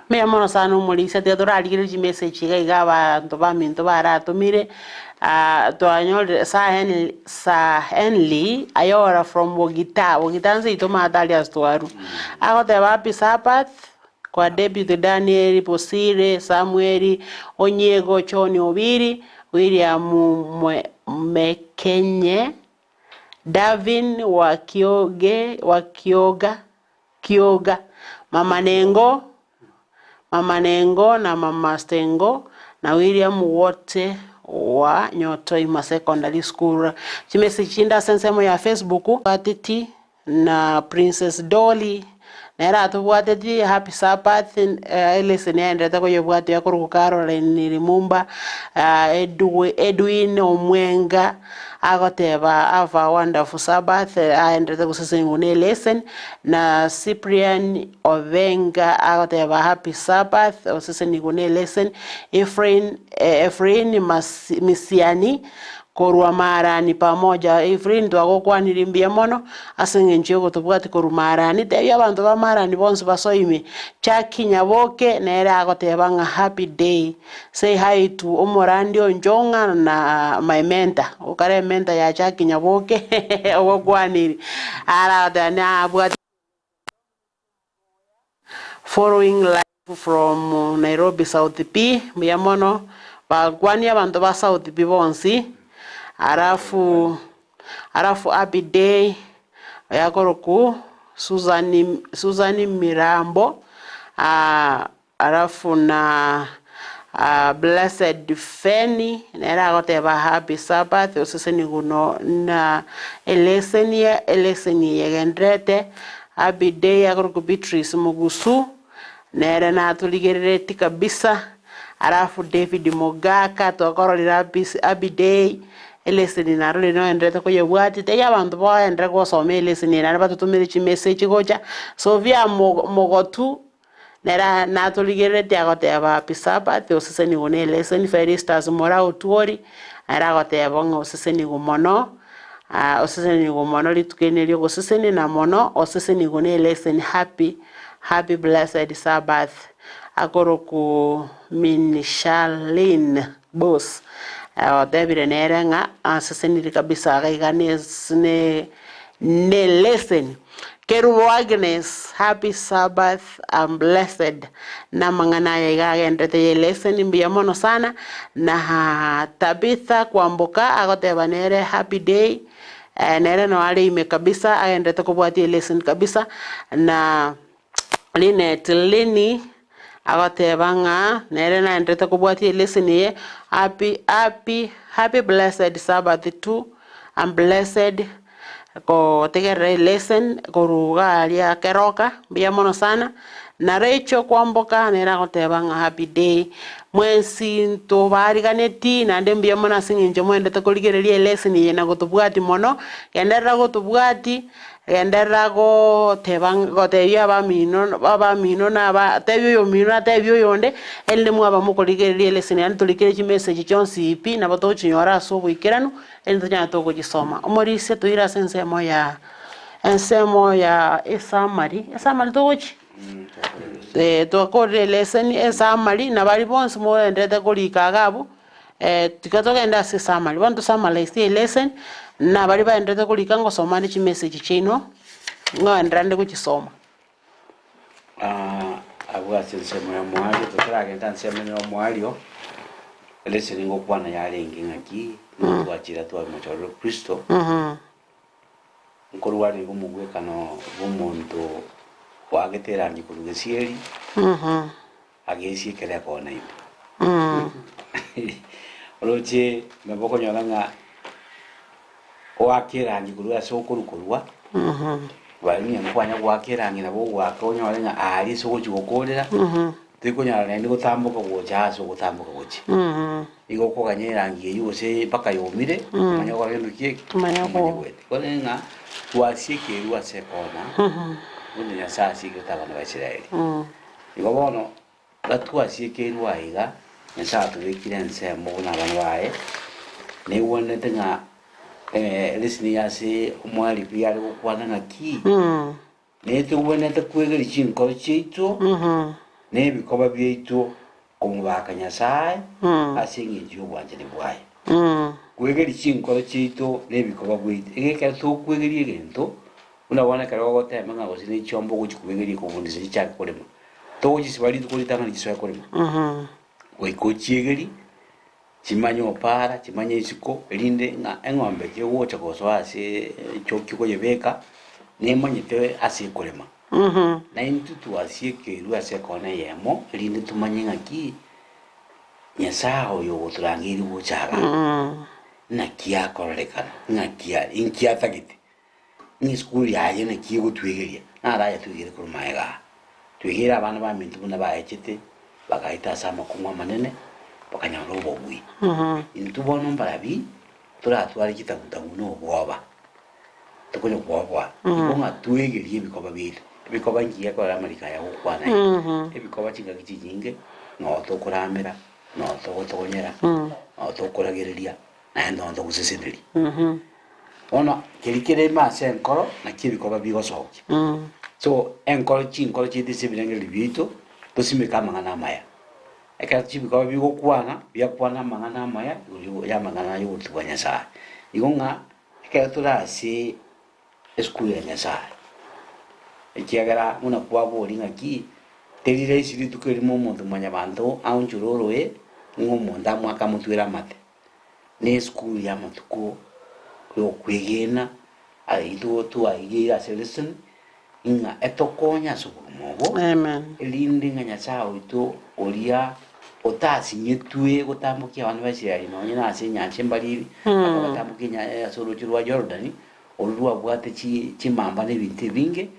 biamono sana umulisa te doralire ji message ga abantu baminto baratumire to anyol Henley ayora from Wogita nzi to madali astwaru agote wapi Sabath kwa David Daniel Posire Samueli Onyego Choni Obiri William Mekenye Davin wa Kioga Mama Nengo na Mama Stengo na William wote wa Nyoto Ima Secondary School. Chimesichinda sensemo ya Facebook atiti na Princess Dolly nera tuwateti happy Sabbath elese nenda tako yobwate yakuru Caroline Limumba Edwin Omwenga agoteba ava wonderful Sabbath aendete kusisingune lesson na Cyprian Ovenga agoteba happy Sabbath osisingune lesson Efrain Misiani korwa marani pamoja Efrain twago kwanirimbia mono asengenje gotubwati korwa marani te abantu ba marani bonse basoime Chaki Nyaboke nera agoteba nga happy day say hi to Omorandi Onjonga na my mentor ukare mentor ya Chaki Nyaboke ogwaniri ara dana bwati following live from Nairobi South P miyamono bagwani abantu ba South P bonsi arafu happy day yakoroku Suzani Mirambo arafu na Blessed Fanny nera goteba happy Sabbath oseseni guno na eleseni yegendrete happy day agruku Beatrice Mugusu nera na tuligereti kabisa. Arafu David Mogaka tokororira happy day eleseni narole no endrete ko yebwati te yabantu bo endre go some eleseni na batutumire chi message goja so via mogotu nera natuligerete agoteba happy Sabbath oseseni gune leseni Fairy Stars mora utuori era goteba ngo oseseni gumono oseseni gumono litukenerio oseseni na mono oseseni gune leseni happy blessed Sabbath akoroku Minishalin boss David nerenga oseseni kabisa gaiganes ne leseni Keru Agnes, happy Sabbath, I'm blessed. Na mangana ya endete lesson mbiamono sana. Na Tabitha Kwamboka agoteba nere happy day. Nere no ali ime kabisa agendete kubwati lesson kabisa. Na Linet Lini agoteba nga nere na endete kubwati lesson ye happy blessed Sabbath too. I'm blessed. Ko tegere lesson koruga alia keroka biamono sana na Rachel Kwamboka nera goteba nga happy day mwensi to bariganeti na ndembia mona singinjo mwende takoligereria lesson ye na gotubwati mono yendera gotubwati yendera go tebang gotebia ba mino na ba tebio yo mino tebio yonde elde mwaba mukoligereria lesson ya tulikere chi message chonsi ipi na bato chinyora so bwikiranu ende nya to kujisoma omorise to ira ensemo ya esamari to gochi to kore lesson esamari na bari bonse mo endete kolika gabu tikatoka enda esamari bantu summarize lesson na bari ba endete kolika ngosoma ni chi message chino ngandrande kuchisoma abwa sensemo ya mwali to kira genda nsemo ya mwalio lesson ngokwana yalengi ngaki twachira twa machoro Kristo nkorwari gumugwekano gumuntu wageterangi kurugesieri agesi kere kona ipo oloche maboko nyolanga wakirangi kurwa sokurukurwa bali nkwanya wakirangi nabo wakonyolanga ali sokuchigokorera tikunyara ndi gutambuka gochaso gutambuka gochi igo koganyerangi yose paka yomire manya kwa bintu kieki manya kwete kolenga twasike ruase kona undi ya sasi gutaba na Israeli igo bono batwasike ruaiga nsa tubikire nsemo na bana bae ne wonete nga lisini yase umwali piyari kwana na ki ne tuwonete kwegeri chinko chito ne bikoba byito kumubaka Nyasaye asingi yo bwanje ni bwaye kwegeri chinko chito ne bikoba bwite egeka to kwegeri egento unabona kare wote manga gosini chombo kuchikwegeri kubundisa chichaka kolema to chisibali tukolitanga nikiswa kolema kochiegeri chimanyo para chimanye isiko linde nga engombe je wocha koswase choki ko yebeka ne manyite asikolema na intu tuasieke ruase kona yemo linde tumanye ngaki Nyasaye yo turangira buchaga na kia koreka na kia inkia tagiti ni skuli yaje na kia gutwegeria na raya twigire kurumaega twigira abana ba mintu na baechete bagaita sama kumwa manene bakanyaro bobwi intu bono mbarabi turatwari kitagutangu no bwoba tukonyo bwoba ibonga twegerie bikoba bile bikoba ngiye ko Amerika ya ukwana ebikoba chinga kichijinge no tokuramira no tokonyera no tokuragereria na ndo ndo kuseseneri ono kirikire ma senkoro na kibikoba bigosoki so enkoro chinkoro chitisibilenge libito tosimeka mangana maya eka chibikoba bigokwana byakwana mangana maya ya mangana yo tubanya sa igonga eka turasi eskuya Nyasaye ekiagara una kwa boli ngaki terire isiri tukerimo muntu mwanya bantu aunjuroroe ngomonda mwaka mutwira mate ne school ya matuko yo kwegena aido tu aigira selection inga etokonya subumogo Amen. elindi nga nyasao ito olia otasi nyetue gutambukia abantu basirali no nyina asinya chimbaliri akatambukia nya solo chirwa Jordan olwa bwate chimamba n'ebintu binge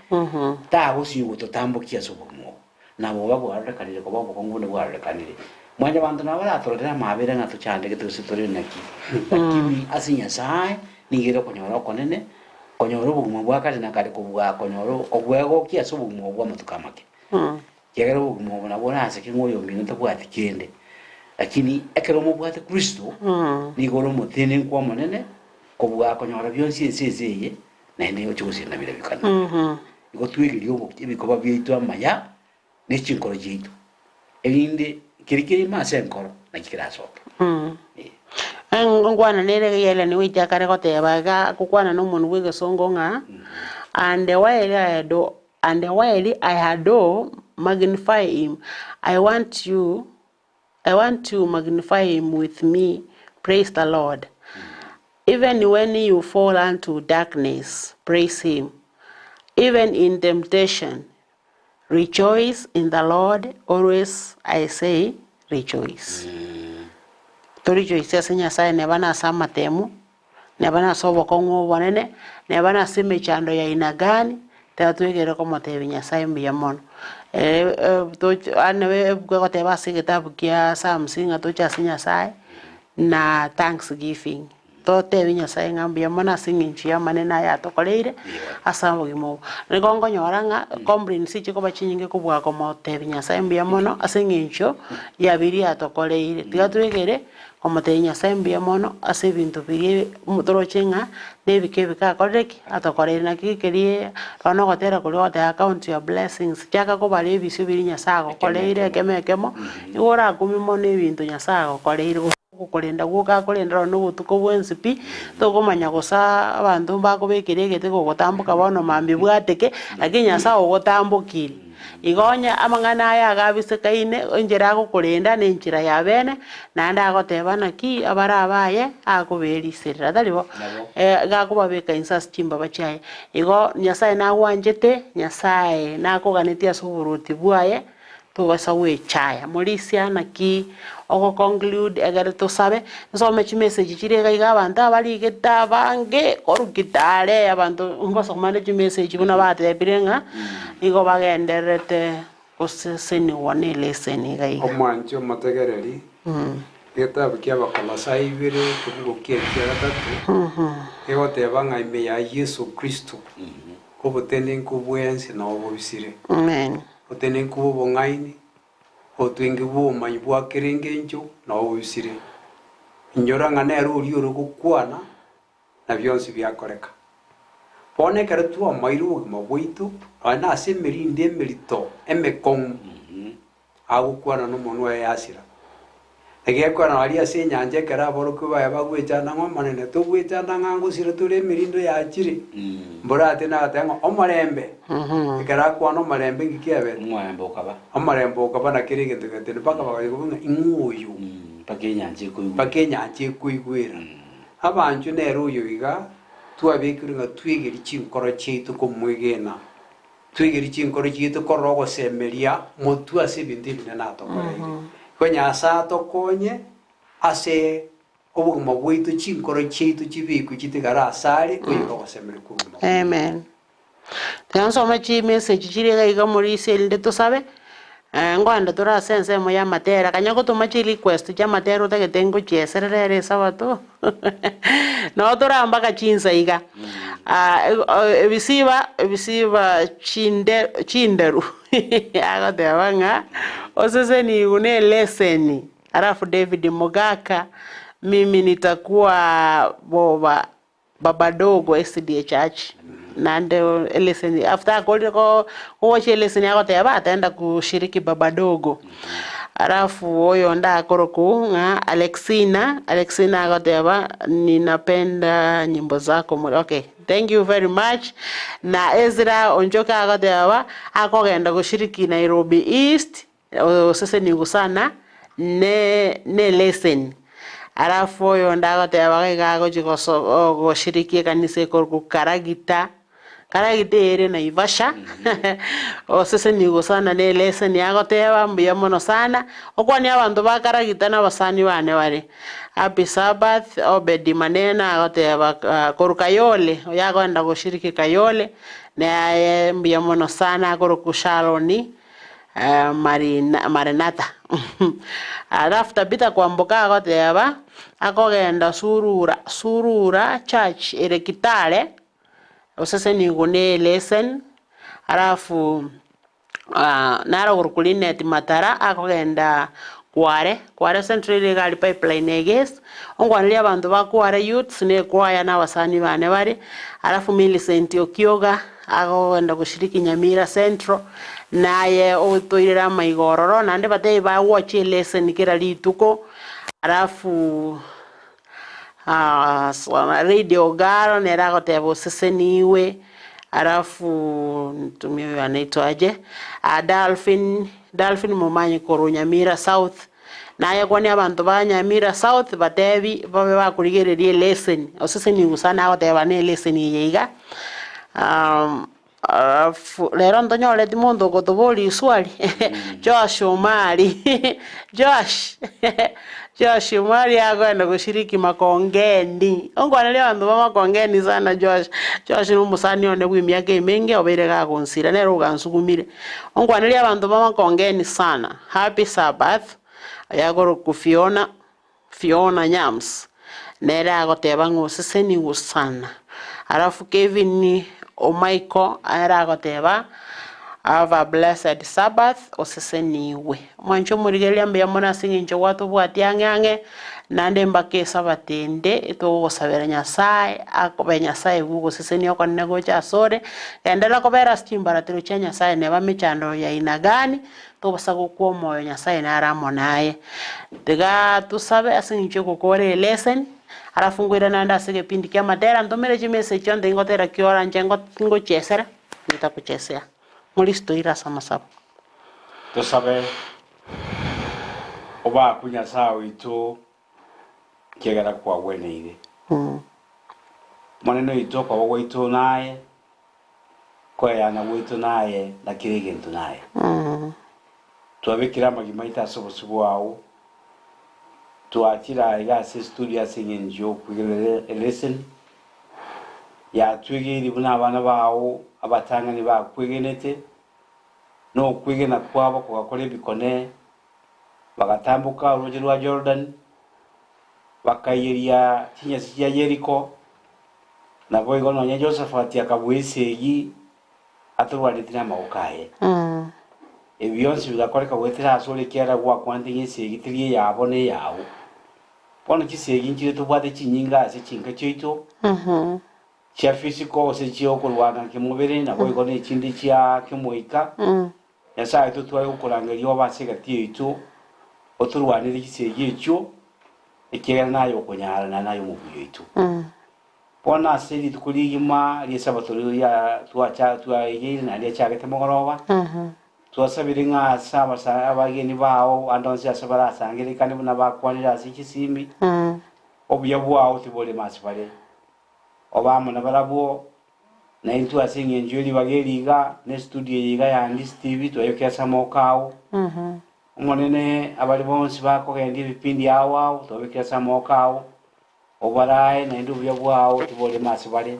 tago siyo totambukia subumogo nabo bagwarakanire ko babukongune bwarakanire mwanya bantu nabaratorera mabere nga tuchandege tusitori naki lakini asinya sai nigero konyora konene konyoro bugumwa bwakati nakali kubwa konyoro ogwego kiaso bugumwa bwa matukamake yagero bugumwa nabona asike ngoyo mbino tabwati kende lakini ekero mo bwate Kristo nigoro mutene kwa monene kubwa konyora byonsi sezeye na ende yo cyusinda birabikana igo twigiri yo bikoba byitwa maya n'ikinkoro gito elinde kirikiri masenkoro na kirasoka ngwana nere yele ni wija kare ko tebaga kukwana no muntu w'igasongo nga and while I had magnify him. I want to magnify him with me. Praise the Lord. Even when you fall into darkness, praise him. Even in temptation, rejoice in the Lord. Always I say rejoice. Rejoice senya sai ne bana sama temu ne bana sobo kongo bonene ne bana sime chando ya ina gani tatu igere ko matebi nya sai mbiya mono to ane ko te basi kitabu kia samsinga to cha senya sai na thanksgiving to te binya sai ngambia mona singinchi ya manena ya to koleire asamo gimo ne gongo nyoranga kombrin si chiko bachinyinge kubwa ko mote binya sai mbiya mono asingincho ya biri atokoleire tigatu igere komotenya sembia mono ase bintu biri mutorochenga nebike bika koreki atokore na kikerie rono gotera kuri gote account ya blessings chaka ko bari bisu biri nyasago koleire kemekemo igora kumimo nebintu nyasago koleire kukolenda guka kolenda no gutuko bwensipi togomanya gosa abantu bakobekire gete gotambuka bono mambi bwateke lakini nyasago gotambukiri igonya amangana ya gabise kaine onjera gukolenda n'enjira ya bene nanda agotebana ki abara abaye akoberisira dalibo gakubabeka insas chimba bachaye igo nyasaye nagwanjete nyasaye nakoganetia suburuti bwaye tubasa wechaya molisia naki ogo conclude agare to sabe so much message chirega igabantu abali geta bange korukitare abantu ngoso manage message buna bate birenga igo bagenderete kuseni one lesson gai omancho mategereri geta bikia bakolasa ibire kubukia kiratatu ego tebanga ime ya Yesu Kristo kubutende kubwensi na obubisire amen otenen kubo ngaini otwenge bo mayibwa kerengenjo na obusire nyora ngane ruri urugukwana na byonsi byakoreka pone karatu amairu mabwitu ana asemerinde merito emekon agukwana no muntu wa yasira egekwana ari asenyanje kara boruko baya bagwechana ngomanene tugwechana ngango sire ture merindo yakire mborate na atengo omarembe ikara kwano marembe ngikiabe omarembe ukaba na kirige tugatene paka bagayibunga inguyu pakenyanje kuigwira abanju nero uyoiga tuabekiringa twigeri chinkoro chitu kumwegena twigeri chinkoro chitu korogo semeria motu ase bintu binanato korege konya sato konye ase obuguma bwitu chinkoro chitu chibiku chitigara asari kuyiga gosemere kuma amen tanso machi message chirega iga muri selde to sabe ngwanda tora sense mo ya matera kanya ko to machi request ya matera uta getengo cheserere sabato no tora ambaka chinsa iga ebisiba chinderu aga dewanga osese ni une lesson alafu David Mogaka mimi nitakuwa baba dogo SDA Church nande lesson after ko lesson yako tayaba ataenda kushiriki baba dogo alafu oyo nda koroku Alexina akoteba ninapenda nyimbo zako okay thank you very much na Ezra onjoka akoteba akogenda kushiriki Nairobi East sasa ningusana ne lesson alafu oyo nda akoteba kako chikoso kushiriki kanisa ko Karagita karagitere na Ivasha oseseni gusana ne lesson yagoteba mbuya mono sana okwani abantu bakaragita n'abasani bane bari Happy Sabbath Obedi Manena agoteba korukayole yagoenda gushiriki kayole na mbuya mono sana korukushaloni Marinata alafu tabita kwamboka agoteba akogenda surura church ere Kitale oseseni gune lesson alafu nara gurukuline Matara akogenda Kware Central Legal Pipeline Eges ongwanira abantu bakware youths ne kwaya n'abasani bane bari alafu Millicent Okioga agogenda gushiriki Nyamira Central naye otoirira maigororo nande batei ba watch lesson kira lituko alafu Radio Garo nera gotebo seseniwe alafu tumio anaitwaje Dolphin Mumanyi koru Nyamira South naye kwani abantu ba Nyamira South batebi babe bakurigererie lesson oseseni gusana goteba ne lesson yiga lero ndonyole timondo gotoboli swali Josh Omari Josh Omari agenda gushiriki makongeni ongwanale abantu ba makongeni sana Josh n'umusani one gwimyaka emenge obere gagonsira nero gansugumire ongwanale abantu ba makongeni sana Happy Sabbath ayagoro ku Fiona Nyams nera agoteba ngoseseni gusana alafu Kevin Michael era agoteba have a blessed Sabbath oseseniwe mwancho murigelia mbe yamona singincho watu bwatiangange nande mbake sabatende etogosabera Nyasaye akobe Nyasaye gugo seseni okonnego cha sore endela kobera stimbara tiro cha Nyasaye ne bamichando ya inagani tobasa gukwo moyo Nyasaye naramo naye tiga tusabe asingincho kokore lesson arafungwira nanda asige pindi kya madera ndomere chimese chonde ingotera kiora njengo ngochesera nitakuchesea Molisto ira samasabo tusabe oba kunya sawa ito kegera kwa wene ile maneno ito kwa waito naye kwa yana waito naye na kirigento naye tuabikira magimaita sobosubo awo tuatira iga se studio singenjo kwigere lesson ya twigiri buna abana bawo abatangani ba kwigenete no kwigena kwabo kwakole bikone bagatambuka uruji rwa Jordan bakayiria kinyasi ya Jericho nabo igono nya Josephat yakabwisegi aturwalitina maukaye ebiyonsi bigakoreka gwetera asole kera gwa kwantinye segitirie yabone yawo pono kisegi nkire tubwate kinyinga ase kinka cyoito chia physical se chio kulwana kimubere nabo igono ikindi chia kimoika yasa ito twaye ukulangerio abasega tito oturwanire kisegi cyo ekera nayo kunyara nayo mubuyo ito pona seri tukuliyima lisabatori ya tuacha tuayiri na liacha ketemogoroba tuasabiri nga saba sa abageni bawo andonse asabara sangiri kandi buna bakwanira sikisimi obuyabu awo tibole masipale obama na barabo na intu asinge njoli bageriga ne studio yiga ya Andis TV toyokya samokawo umonene abali bonsi bako kendi bipindi awo toyokya samokawo obaraye na indu buyabu awo tibole masipale